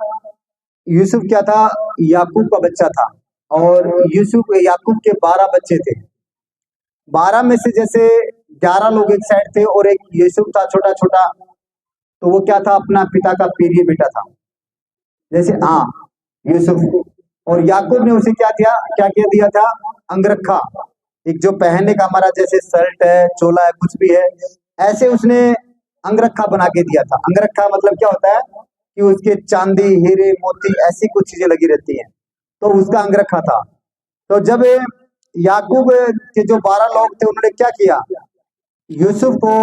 यूसुफ क्या था, याकूब का बच्चा था, और यूसुफ याकूब के 12 बच्चे थे। 12 में से जैसे 11 लोग एक साइड थे और एक यूसुफ था छोटा छोटा, तो वो क्या था, अपना पिता का प्रिय बेटा था। जैसे हाँ, यूसुफ, और याकूब ने उसे क्या दिया था, अंगरखा, एक जो पहनने का हमारा जैसे शर्ट है, चोला है, कुछ भी है, ऐसे उसने अंगरखा बना के दिया था। अंगरखा मतलब क्या होता है कि उसके चांदी, हीरे, मोती, ऐसी कुछ चीजें लगी रहती हैं, तो उसका अंगरखा था। तो जब याकूब के जो 12 लोग थे, उन्होंने क्या किया, यूसुफ को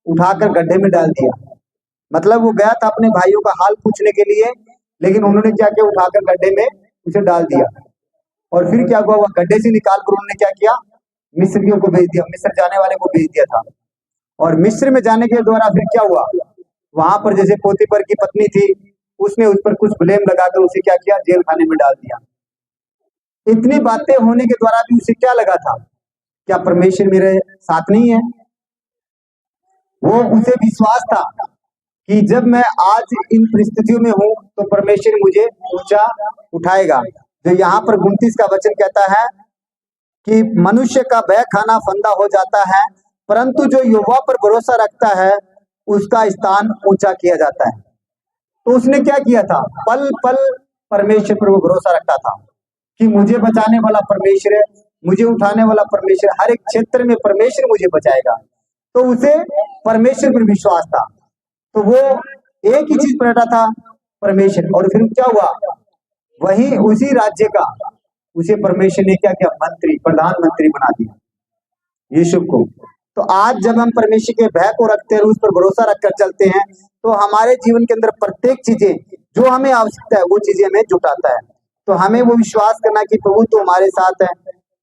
उठाकर गड्ढे में डाल दिया। मतलब वो गया था अपने भाइयों का हाल पूछने के लिए, लेकिन उन्होंने क्या किया, उठाकर गड्ढे में उसे डाल दिया। और फिर क्या हुआ, गड्ढे से निकाल कर उन्होंने क्या किया, मिस्रियों को भेज दिया, मिस्र जाने वाले को भेज दिया था। और मिस्र में जाने के द्वारा फिर क्या हुआ, वहां पर जैसे पोतीपर की पत्नी थी, उसने उस पर कुछ ब्लेम लगाकर उसे क्या किया, जेल खाने में डाल दिया। इतनी बातें होने के द्वारा भी उसे क्या लगा था, क्या परमेश्वर मेरे साथ नहीं है? वो उसे विश्वास था कि जब मैं आज इन परिस्थितियों में हूं तो परमेश्वर मुझे ऊंचा उठाएगा। जो यहाँ पर 29 का वचन कहता है कि मनुष्य का भय खाना फंदा हो जाता है, परंतु जो यहोवा पर भरोसा रखता है उसका स्थान ऊंचा किया जाता है। तो उसने क्या किया था, पल पल परमेश्वर पर वो भरोसा रखता था कि मुझे बचाने वाला परमेश्वर है, मुझे उठाने वाला परमेश्वर, हर एक क्षेत्र में परमेश्वर मुझे बचाएगा। तो उसे परमेश्वर पर विश्वास था, तो वो एक ही चीज पर अड़ा था, परमेश्वर। और फिर क्या हुआ, वही उसी राज्य का उसे परमेश्वर ने क्या किया, मंत्री, प्रधानमंत्री बना दिया, यूसुफ को। तो आज जब हम परमेश्वर के भय को रखते हैं, उस पर भरोसा रखकर चलते हैं, तो हमारे जीवन के अंदर प्रत्येक चीजें जो हमें आवश्यकता है वो चीजें हमें जुटाता है। तो हमें वो विश्वास करना कि प्रभु तो हमारे साथ है,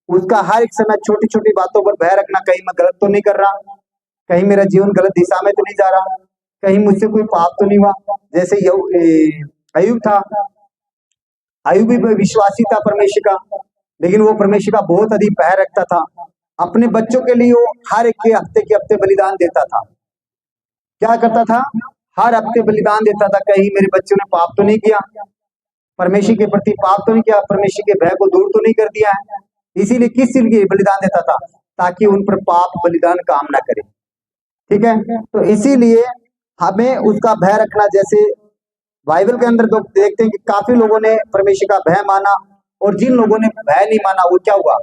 उसका हर एक समय छोटी छोटी बातों पर भय रखना, कहीं मैं गलत तो नहीं कर रहा, कहीं मेरा जीवन गलत दिशा में तो नहीं जा रहा, कहीं मुझसे कोई पाप तो नहीं हुआ। जैसे अयुब था, अयुब भी विश्वासी था परमेश्वर का, लेकिन वो परमेश्वर का बहुत अधिक भय रखता था। अपने बच्चों के लिए वो हर एक के हफ्ते बलिदान देता था। क्या करता था, हर हफ्ते बलिदान देता था, कहीं मेरे बच्चों ने पाप तो नहीं किया, परमेश्वर के प्रति पाप तो नहीं किया, परमेश्वर के भय को दूर तो नहीं कर दिया है। इसीलिए किस चीज के बलिदान देता था, ताकि उन पर पाप बलिदान काम ना करे। ठीक है, तो इसीलिए हमें उसका भय रखना। जैसे बाइबल के अंदर तो देखते हैं कि काफी लोगों ने परमेश्वर का भय माना, और जिन लोगों ने भय नहीं माना वो क्या हुआ,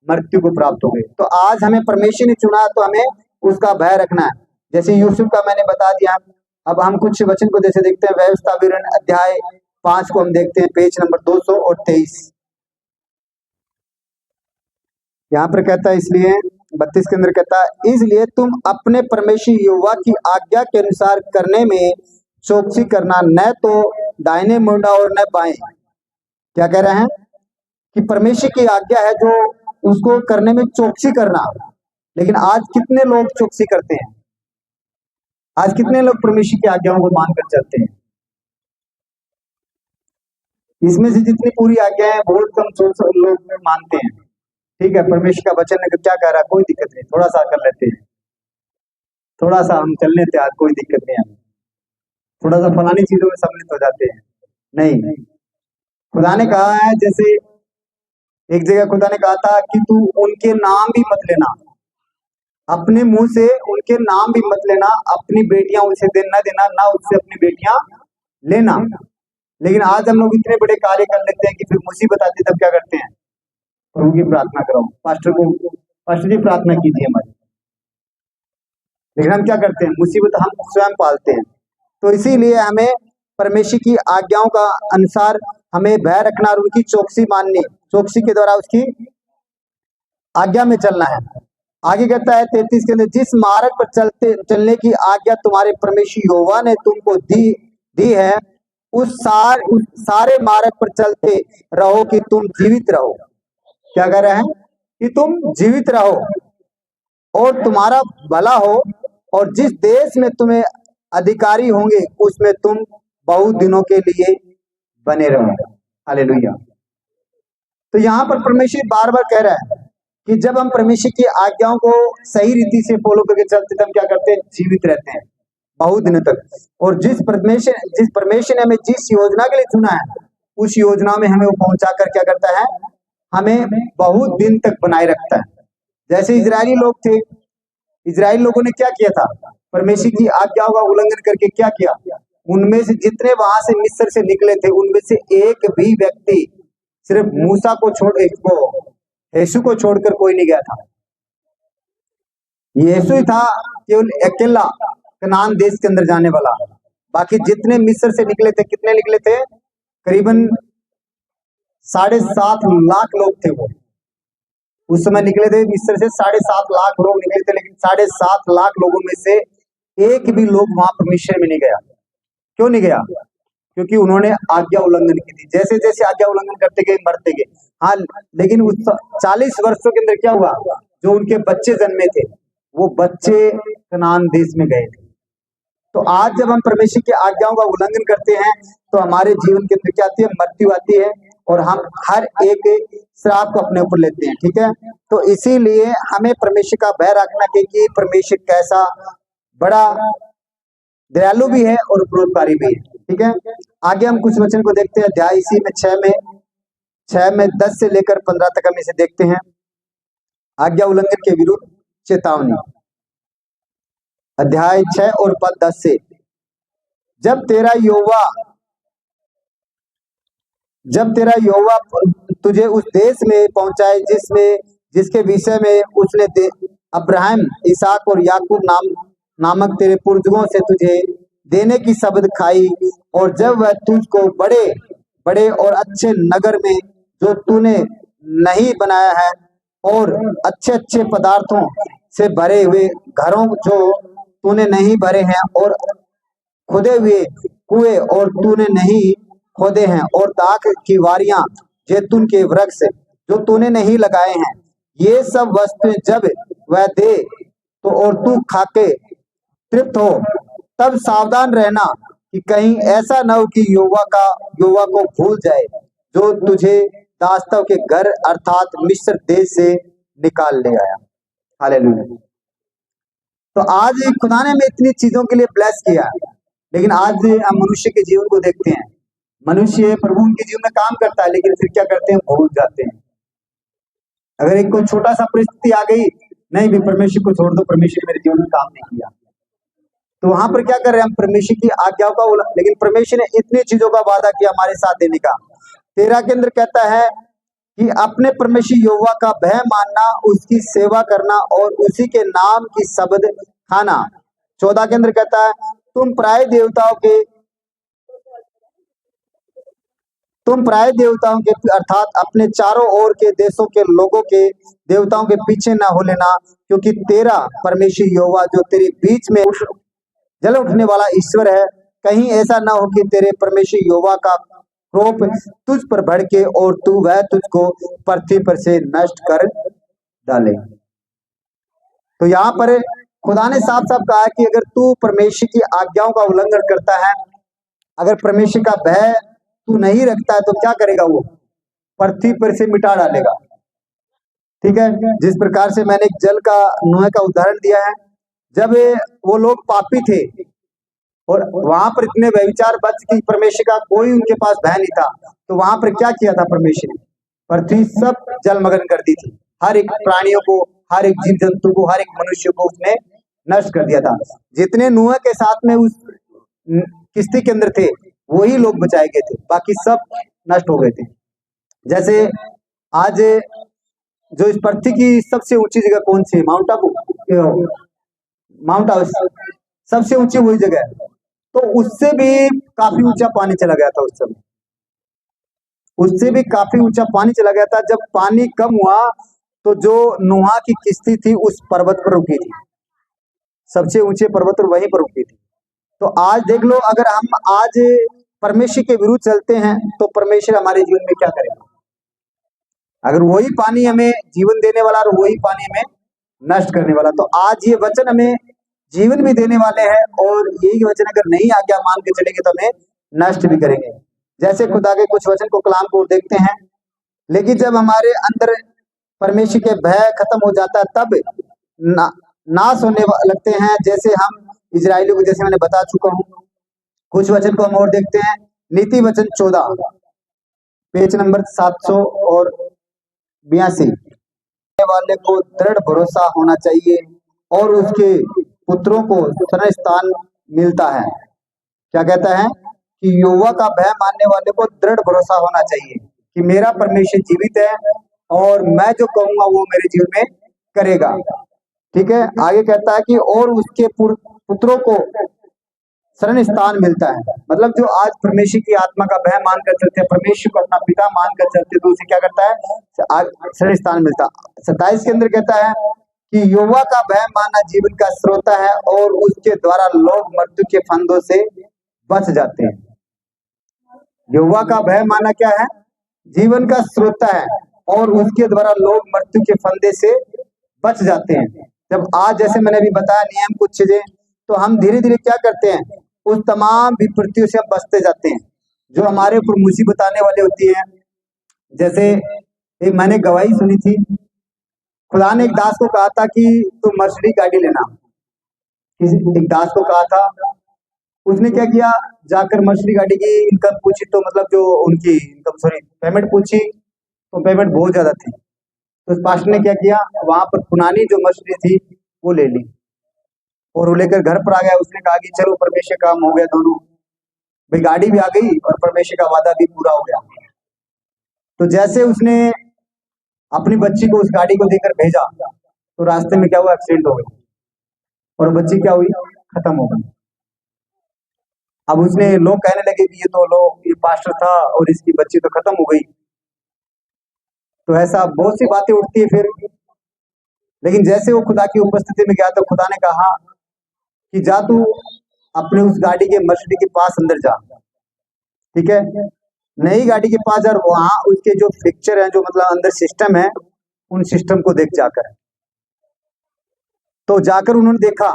मृत्यु को प्राप्त हो गए। तो आज हमें परमेश्वर ने चुना, तो हमें उसका भय रखना है। जैसे यूसुफ का मैंने बता दिया। अब हम कुछ वचन को जैसे देखते हैं, व्यवस्था विवरण अध्याय 5 को हम देखते हैं, पेज नंबर 223। यहाँ पर कहता है, इसलिए 32 के अंदर कहता है, इसलिए तुम अपने परमेश्वर यहोवा की आज्ञा के अनुसार करने में चौकसी करना, न तो दाहिने मुड़ना और न बाएं। क्या कह रहे हैं कि परमेश्वर की आज्ञा है जो उसको करने में चौकसी करना। लेकिन आज कितने लोग चौकसी करते हैं, आज कितने लोग परमेश्वर की आज्ञाओं को मानकर चलते हैं। इसमें से जितनी पूरी आज्ञा है बहुत कम लोग मानते हैं। ठीक है, परमेश्वर का वचन क्या कह रहा है, कोई दिक्कत नहीं, थोड़ा सा कर लेते हैं, थोड़ा सा हम चल लेते हैं, आज कोई दिक्कत नहीं है, थोड़ा सा फलानी चीजों में सम्मिलित हो जाते हैं। नहीं, खुदा ने कहा है, जैसे एक जगह खुदा ने कहा था कि तू उनके नाम भी मत लेना, अपने मुंह से उनके नाम भी मत लेना, अपनी बेटियां उसे देना देना, ना उससे अपनी बेटियां लेना। लेकिन आज हम लोग इतने बड़े कार्य कर लेते हैं कि फिर मुसीबत आती है तब क्या करते हैं, प्रभु की प्रार्थना करो, पास्टर जी प्रार्थना कीजिए हमारी। लेकिन हम क्या करते हैं, मुसीबत हम स्वयं पालते हैं। तो इसीलिए हमें परमेश्वर की आज्ञाओं का अनुसार हमें भय रखना और उनकी चौकसी माननी, चौकसी के द्वारा उसकी आज्ञा में चलना है। आगे कहता है 33 के अंदर, जिस मार्ग पर चलने की आज्ञा तुम्हारे परमेश्वर यहोवा ने तुमको दी है, उस सारे मार्ग पर चलते रहो कि तुम जीवित रहो। क्या कह रहे हैं कि तुम जीवित रहो और तुम्हारा भला हो, और जिस देश में तुम्हें अधिकारी होंगे उसमें तुम बहुत दिनों के लिए बने रहो। हालेलुया। तो यहाँ पर परमेश्वर बार बार कह रहा है कि जब हम परमेश्वर की आज्ञाओं को सही रीति से फॉलो करके चलते हैं, हम क्या करते हैं, जीवित रहते हैं बहुत दिनों तक। और जिस परमेश्वर ने हमें जिस योजना के लिए चुना है, उस योजना में हमें वो पहुंचा कर क्या करता है, हमें बहुत दिन तक बनाए रखता है। जैसे इजरायली लोग थे, इजरायली लोगों ने क्या किया था, परमेश्वर की आज्ञाओं का उल्लंघन करके क्या किया, उनमें से जितने वहां से मिस्र से निकले थे, उनमें से एक भी व्यक्ति, सिर्फ मूसा को यीशु को छोड़कर कोई नहीं गया था। यीशु ही था केवल अकेला कनान देश के अंदर जाने वाला। बाकी जितने मिस्र से निकले थे, कितने निकले थे, करीबन 7.5 लाख लोग थे। वो उस समय निकले थे मिस्र से, 7.5 लाख लोग निकले थे। लेकिन 7.5 लाख लोगों में से एक भी लोग वहां पर मिस्र में नहीं गया। क्यों नहीं गया, क्योंकि उन्होंने आज्ञा उल्लंघन की थी। जैसे जैसे आज्ञा उल्लंघन करते गए मरते गए। हाँ, लेकिन उस 40 वर्षों के अंदर क्या हुआ, जो उनके बच्चे जन्मे थे वो बच्चे कनान देश में गए थे। तो आज जब हम परमेश्वर की आज्ञाओं का उल्लंघन करते हैं तो हमारे जीवन के अंदर क्या आती है, मृत्यु आती है, और हम हर एक श्राप को अपने ऊपर लेते हैं। ठीक है, तो इसीलिए हमें परमेश्वर का भय रखना कि परमेश्वर कैसा बड़ा दयालु भी है और उपरोपकारी भी है। ठीक है, आगे हम कुछ वचन को देखते हैं, अध्याय इसी में 6 में 10 से लेकर 15 तक हम इसे देखते हैं। आज्ञा उल्लंघन के विरुद्ध चेतावनी, अध्याय 6 और पद 10 से। जब तेरा यहोवा जब तेरा यहोवा तुझे उस देश में पहुंचाए जिसके विषय में उसने अब्राहम, इसहाक और याकूब नामक तेरे पूर्वजों से तुझे देने की शपथ खाई, और जब वह तुझको बड़े बड़े और अच्छे नगर में जो तूने नहीं बनाया है, और अच्छे अच्छे पदार्थों से भरे हुए घरों जो तूने नहीं भरे हैं, और खुदे हुए कुएं और तूने नहीं खोदे हैं, और दाख की वारियां, जैतून के वृक्ष जो तूने नहीं लगाए हैं, ये सब वस्तुएं जब वह दे तो और तू खाके तृप्त हो, तब सावधान रहना कि कहीं ऐसा न हो कि यहोवा को भूल जाए जो तुझे दासों के घर अर्थात मिस्र देश से निकाल ले आया। हालेलुया। तो आज खुदा ने हमें इतनी चीजों के लिए ब्लेस किया, लेकिन आज हम मनुष्य के जीवन को देखते हैं। मनुष्य प्रभु उनके जीवन में काम करता है, लेकिन फिर क्या करते हैं, भूल जाते हैं। अगर एक कोई छोटा सा परिस्थिति आ गई, नहीं भी परमेश्वर को छोड़ दो, परमेश्वर ने मेरे जीवन में काम नहीं किया, तो वहां पर क्या कर रहे हैं हम, परमेश्वर की आज्ञाओं का लेकिन परमेश्वर ने इतनी चीजों का वादा किया हमारे साथ देने का। 13 के अंदर कहता है कि अपने परमेश्वर यहोवा का भय मानना, उसकी सेवा करना और उसी के नाम की शब्द खाना। 14 के अंदर कहता है तुम पराये देवताओं के अर्थात अपने चारों ओर के देशों के लोगों के देवताओं के पीछे ना हो लेना, क्योंकि तेरा परमेश्वर यहोवा जो तेरे बीच में जल उठने वाला ईश्वर है। कहीं ऐसा ना हो कि तेरे परमेश्वर यहोवा का क्रोध तुझ पर भड़के और वह तुझको पृथ्वी पर से नष्ट कर डाले। तो यहाँ पर खुदा ने साफ साफ कहा कि अगर तू परमेश्वर की आज्ञाओं का उल्लंघन करता है, अगर परमेश्वर का भय तू नहीं रखता है, तो क्या करेगा, वो पृथ्वी पर से मिटा डालेगा। ठीक है, जिस प्रकार से मैंने जल का नूह का उदाहरण दिया है, जब वो लोग पापी थे और वहां पर इतने व्यभिचार बच कि परमेश्वर का कोई उनके पास भय नहीं था, तो वहां पर क्या किया था परमेश्वर ने, पृथ्वी सब जलमग्न कर दी थी। हर एक प्राणियों को, हर एक जीव जंतु को, हर एक मनुष्य को उसने नष्ट कर दिया था। जितने नूह के साथ में उस किश्ती के अंदर थे वही लोग बचाए गए थे, बाकी सब नष्ट हो गए थे। जैसे आज जो इस पृथ्वी की सबसे ऊंची जगह कौन सी है, माउंट आबू सबसे ऊंची वही जगह है, तो उससे भी काफी ऊंचा पानी चला गया था उस समय, उससे भी काफी ऊंचा पानी चला गया था। जब पानी कम हुआ तो जो नूह की किश्ती थी उस पर्वत पर रुकी थी, सबसे ऊंचे पर्वत पर वहीं पर रुकी थी। तो आज देख लो, अगर हम आज परमेश्वर के विरुद्ध चलते हैं तो परमेश्वर हमारे जीवन में क्या करेगा। अगर वही पानी हमें जीवन देने वाला और वही पानी हमें नष्ट करने वाला, तो आज ये वचन हमें जीवन भी देने वाले हैं, और यही वचन अगर नहीं आज्ञा मान के चलेंगे तो हमें नष्ट भी करेंगे। जैसे खुदा के कुछ वचन को कलाम को देखते हैं, लेकिन जब हमारे अंदर परमेश्वर के भय खत्म हो जाता है तब नाश होने लगते हैं। जैसे हम इजरायलियों को, जैसे मैंने बता चुका हूँ। कुछ वचन को हम और देखते हैं। नीति वचन 14 पेज नंबर 782 वाले को दृढ़ भरोसा होना चाहिए और उसके पुत्रों को शरण स्थान मिलता है। क्या कहता है कि यहोवा का भय मानने वाले को दृढ़ भरोसा होना चाहिए कि मेरा परमेश्वर जीवित है और मैं जो कहूंगा वो मेरे जीवन में करेगा। ठीक है, आगे कहता है कि और उसके पुत्रों को शरण स्थान मिलता है। मतलब जो आज परमेश्वर की आत्मा का भय मानकर चलते हैं, परमेश्वर को अपना पिता मानकर चलते, तो उसे क्या करता है, शरण स्थान मिलता। 27 के अंदर कहता है कि यहोवा का भय मानना जीवन का स्रोत है और उसके द्वारा लोग मृत्यु के फंदों से बच जाते हैं। यहोवा का भय मानना क्या है, जीवन का स्रोत है और उसके द्वारा लोग मृत्यु के फंदे से बच जाते हैं। जब आज जैसे मैंने अभी बताया नियम कुछ चीजें, तो हम धीरे धीरे क्या करते हैं, उस तमाम विपत्तियों से हम बचते जाते हैं जो हमारे ऊपर मुसीबत आने वाली होती है। जैसे एक मैंने गवाही सुनी थी, खुदा ने एक दास को कहा था कि तुम मर्सिडीज गाड़ी लेना। एक दास को कहा था, उसने क्या किया, जाकर मर्सिडीज गाड़ी की इनकम पूछी, तो मतलब जो उनकी इनकम पेमेंट पूछी, तो पेमेंट बहुत ज्यादा थी। तो पास्टर ने क्या किया, वहां पर पुरानी जो मर्सिडीज थी वो ले ली और वो लेकर घर पर आ गया। उसने कहा कि चलो परमेश्वर काम हो गया दोनों। भाई गाड़ी भी आ गई और परमेश्वर का वादा भी पूरा हो गया। तो जैसे उसने अपनी बच्ची को उस गाड़ी को देकर भेजा, तो रास्ते में क्या हुआ, एक्सीडेंट हो गई और बच्ची क्या हुई, खत्म हो गई। अब उसने लोग कहने लगे कि ये तो लोग, ये पास्टर था और इसकी बच्ची तो खत्म हो गई। तो ऐसा बहुत सी बातें उठती है फिर। लेकिन जैसे वो खुदा की उपस्थिति में गया तो खुदा ने कहा कि जा तू अपने उस गाड़ी के मर्सिडी के पास अंदर जा, ठीक है, नई गाड़ी के पास, और वहां उसके जो फ्रिक्चर है, जो मतलब अंदर सिस्टम है, उन सिस्टम को देख जाकर। तो जाकर उन्होंने देखा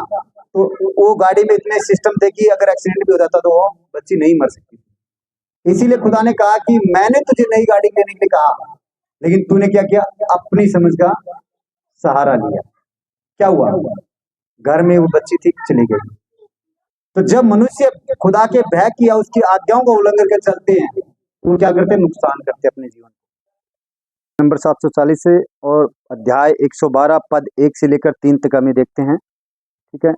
तो वो गाड़ी में इतने सिस्टम थे कि अगर एक्सीडेंट भी हो जाता तो वो बच्ची नहीं मर सकती। इसीलिए खुदा ने कहा कि मैंने तुझे नई गाड़ी लेने के लिए कहा, लेकिन तूने क्या किया, अपनी समझ का सहारा लिया। क्या हुआ, घर में वो बच्ची थी, चली गई। तो जब मनुष्य खुदा के भय की या उसकी आज्ञाओं का उल्लंघन कर चलते हैं, तो क्या करते हैं, नुकसान करते हैं अपने जीवन। नंबर 740 से और अध्याय 112 पद 1 से लेकर 3 तक हमें देखते हैं, ठीक है।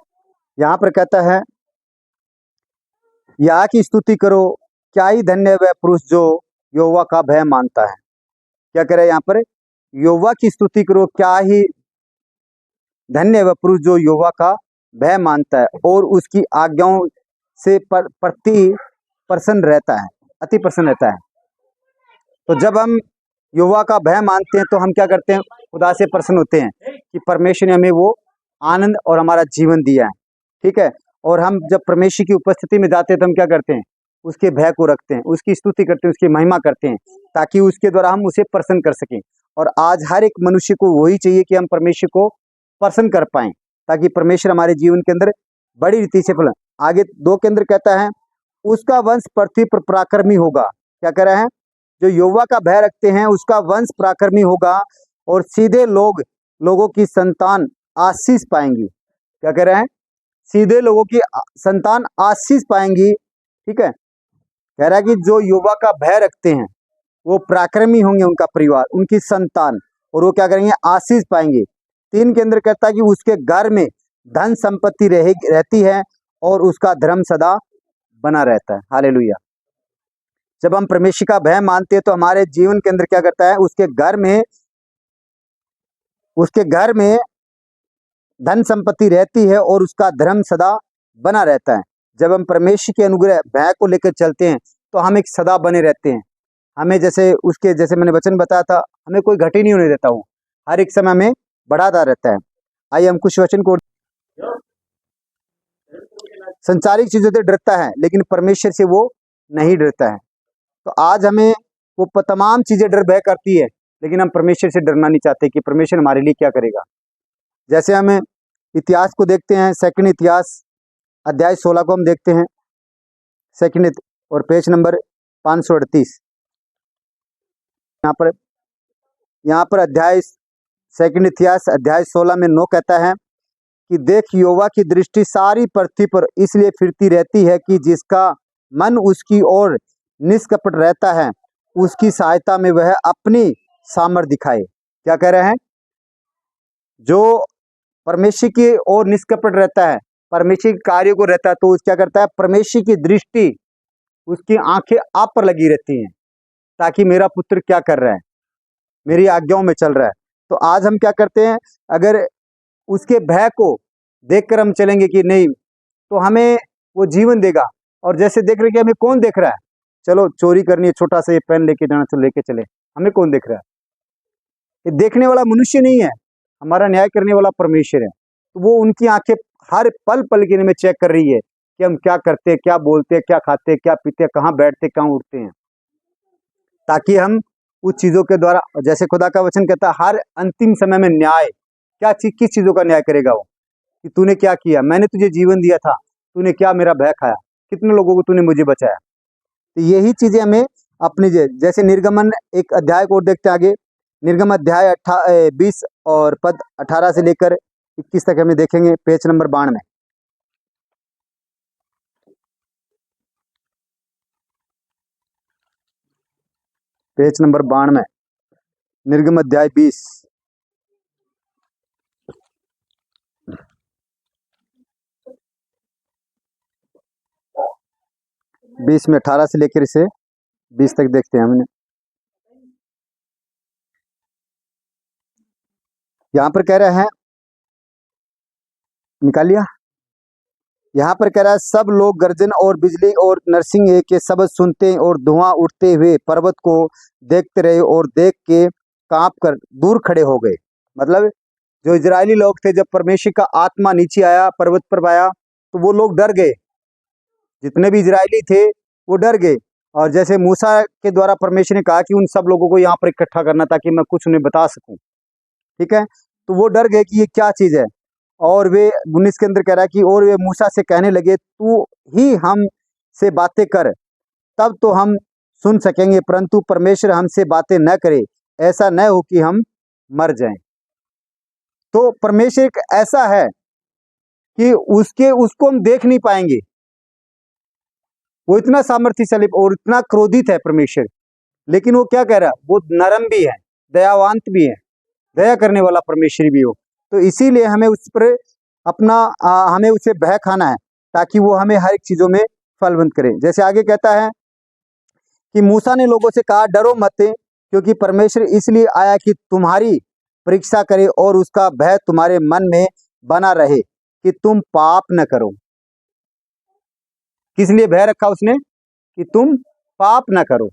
यहाँ पर कहता है, यह की स्तुति करो, क्या ही धन्य वह पुरुष जो यहोवा का भय मानता है। क्या करे यहाँ पर, यहोवा की स्तुति करो, क्या ही धन्य वह पुरुष जो यहोवा का भय मानता है और उसकी आज्ञाओं से प्रति प्रसन्न रहता है, अति प्रसन्न रहता है। तो जब हम यहोवा का भय मानते हैं तो हम क्या करते हैं, खुदा से प्रसन्न होते हैं कि परमेश्वर ने हमें वो आनंद और हमारा जीवन दिया है, ठीक है। और हम जब परमेश्वर की उपस्थिति में जाते हैं तो हम क्या करते हैं, उसके भय को रखते हैं, उसकी स्तुति करते हैं, उसकी महिमा करते हैं, ताकि उसके द्वारा हम उसे प्रसन्न कर सकें। और आज हर एक मनुष्य को वही चाहिए कि हम परमेश्वर को प्रसन्न कर पाएं, ताकि परमेश्वर हमारे जीवन के अंदर बड़ी रीति से फल। आगे 2 के अंदर कहता है, उसका वंश पृथ्वी पर पराक्रमी होगा। क्या कह रहा है, जो यहोवा का भय रखते हैं उसका वंश पराक्रमी होगा और सीधे लोगों की संतान आशीष पाएंगी। क्या कह रहे हैं, सीधे लोगों की संतान आशीष पाएंगी, ठीक है। कह रहा है कि जो यहोवा का भय रखते हैं वो पराक्रमी होंगे, उनका परिवार, उनकी संतान, और वो क्या करेंगे, आशीष पाएंगे। 3 के अंदर कहता है कि उसके घर में धन संपत्ति रहती है और उसका धर्म सदा बना रहता है। हालेलुया। जब हम परमेश्वर का भय मानते हैं तो हमारे जीवन के अंदर क्या करता है, उसके घर में धन संपत्ति रहती है और उसका धर्म सदा बना रहता है। जब हम परमेश्वर के अनुग्रह भय को लेकर चलते हैं तो हम एक सदा बने रहते हैं। हमें जैसे मैंने वचन बताया था, हमें कोई घटी नहीं होने देता हूँ, हर एक समय में बढ़ाता रहता है। आइए हम कुछ वचन को, संसारिक चीजों से डरता है लेकिन परमेश्वर से वो नहीं डरता है। तो आज हमें वो तमाम चीजें डर भय करती है, लेकिन हम परमेश्वर से डरना नहीं चाहते कि परमेश्वर हमारे लिए क्या करेगा। जैसे हमें इतिहास को देखते हैं, सेकंड इतिहास अध्याय 16 को हम देखते हैं, सेकंड और पेज नंबर 538। यहाँ पर अध्याय सेकंड इतिहास अध्याय 16 में 9 कहता है कि देख, यहोवा की दृष्टि सारी पृथ्वी पर इसलिए फिरती रहती है कि जिसका मन उसकी ओर निष्कपट रहता है उसकी सहायता में वह अपनी सामर्थ दिखाए। क्या कह रहे हैं, जो परमेश्वर की ओर निष्कपट रहता है, परमेश्वर के कार्य को रहता है, तो क्या करता है, परमेश्वर की दृष्टि, उसकी आंखें आप पर लगी रहती हैं, ताकि मेरा पुत्र क्या कर रहा है, मेरी आज्ञाओं में चल रहा है। तो आज हम क्या करते हैं, अगर उसके भय को देखकर हम चलेंगे कि नहीं, तो हमें वो जीवन देगा। और जैसे देख रहे कि हमें कौन देख रहा है, चलो चोरी करनी है, छोटा सा ये पेन लेके जाना, चलो लेके चले, हमें कौन देख रहा है, ये देखने वाला मनुष्य नहीं है, हमारा न्याय करने वाला परमेश्वर है। तो वो उनकी आंखें हर पल पल के में चेक कर रही है कि हम क्या करते हैं, क्या बोलते हैं, क्या खाते हैं, क्या पीते हैं, कहाँ बैठते, कहाँ उठते हैं, ताकि हम उस चीजों के द्वारा, जैसे खुदा का वचन कहता है, हर अंतिम समय में न्याय, क्या चीज, किस चीजों का न्याय करेगा वो, कि तूने क्या किया, मैंने तुझे जीवन दिया था, तूने क्या मेरा भय खाया, कितने लोगों को तूने मुझे बचाया। तो यही चीजें हमें अपनी, जैसे निर्गमन एक अध्याय को देखते हैं आगे, निर्गम अध्याय 20 और पद 18 से लेकर 21 तक हमें देखेंगे, पेज नंबर 92, पेज नंबर 92, निर्गम अध्याय 20। 20 में 18 से लेकर इसे 20 तक देखते हैं हमने। यहाँ पर कह रहे हैं, निकाल लिया। यहाँ पर कह रहा है सब लोग गर्जन और बिजली और नरसिंह के शब्द सुनते और धुआं उठते हुए पर्वत को देखते रहे और देख के कांप कर दूर खड़े हो गए। मतलब जो इजरायली लोग थे, जब परमेश्वर का आत्मा नीचे आया, पर्वत पर आया, तो वो लोग डर गए। जितने भी इजरायली थे वो डर गए। और जैसे मूसा के द्वारा परमेश्वर ने कहा कि उन सब लोगों को यहाँ पर इकट्ठा करना ताकि मैं कुछ उन्हें बता सकूं, ठीक है, तो वो डर गए कि ये क्या चीज़ है। और वे 19 के अंदर कह रहा है कि और वे मूसा से कहने लगे, तू ही हम से बातें कर, तब तो हम सुन सकेंगे, परंतु परमेश्वर हमसे बातें न करे, ऐसा न हो कि हम मर जाएं। तो परमेश्वर एक ऐसा है कि उसको हम देख नहीं पाएंगे। वो इतना सामर्थ्यशाली और इतना क्रोधित है परमेश्वर, लेकिन वो क्या कह रहा है, वो नरम भी है, दयावांत भी है, दया करने वाला परमेश्वर भी हो। तो इसीलिए हमें उस पर अपना हमें उसे भय खाना है, ताकि वो हमें हर एक चीज़ों में फलवंत करे। जैसे आगे कहता है कि मूसा ने लोगों से कहा, डरो मत, क्योंकि परमेश्वर इसलिए आया कि तुम्हारी परीक्षा करे और उसका भय तुम्हारे मन में बना रहे कि तुम पाप न करो। किस लिए भय रखा उसने? कि तुम पाप न करो।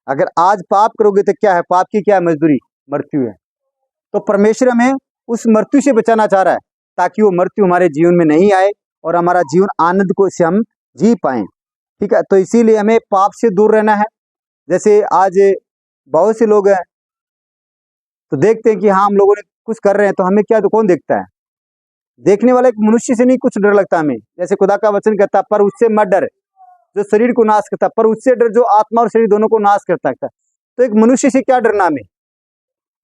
अगर आज पाप करोगे तो क्या है, पाप की क्या है मजदूरी? मृत्यु है। तो परमेश्वर हमें उस मृत्यु से बचाना चाह रहा है, ताकि वो मृत्यु हमारे जीवन में नहीं आए और हमारा जीवन आनंद को से हम जी पाएं, ठीक है। तो इसीलिए हमें पाप से दूर रहना है। जैसे आज बहुत से लोग हैं तो देखते हैं कि हाँ हम लोगों ने कुछ कर रहे हैं, तो हमें क्या, तो कौन देखता है? देखने वाला एक मनुष्य से नहीं कुछ डर लगता हमें। जैसे खुदा का वचन कहता है, पर उससे मत डर जो शरीर को नाश करता, पर उससे डर जो आत्मा और शरीर दोनों को नाश करता है। तो एक मनुष्य से क्या डरना हमें?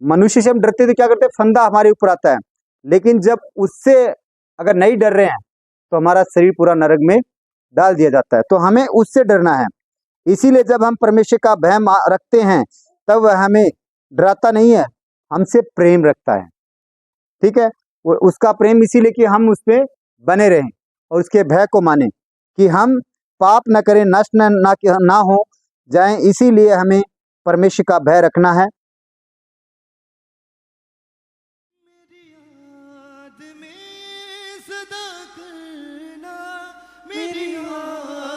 मनुष्य से हम डरते तो क्या करते हैं, फंदा हमारे ऊपर आता है। लेकिन जब उससे अगर नहीं डर रहे हैं तो हमारा शरीर पूरा नरक में डाल दिया जाता है। तो हमें उससे डरना है। इसीलिए जब हम परमेश्वर का भय रखते हैं, तब वह हमें डराता नहीं है, हमसे प्रेम रखता है, ठीक है। वो उसका प्रेम इसीलिए कि हम उस पर बने रहें और उसके भय को माने, कि हम पाप न करें, नष्ट ना हो जाएं। इसीलिए हमें परमेश्वर का भय रखना है। मेरी याद में सदा करना, मेरी याद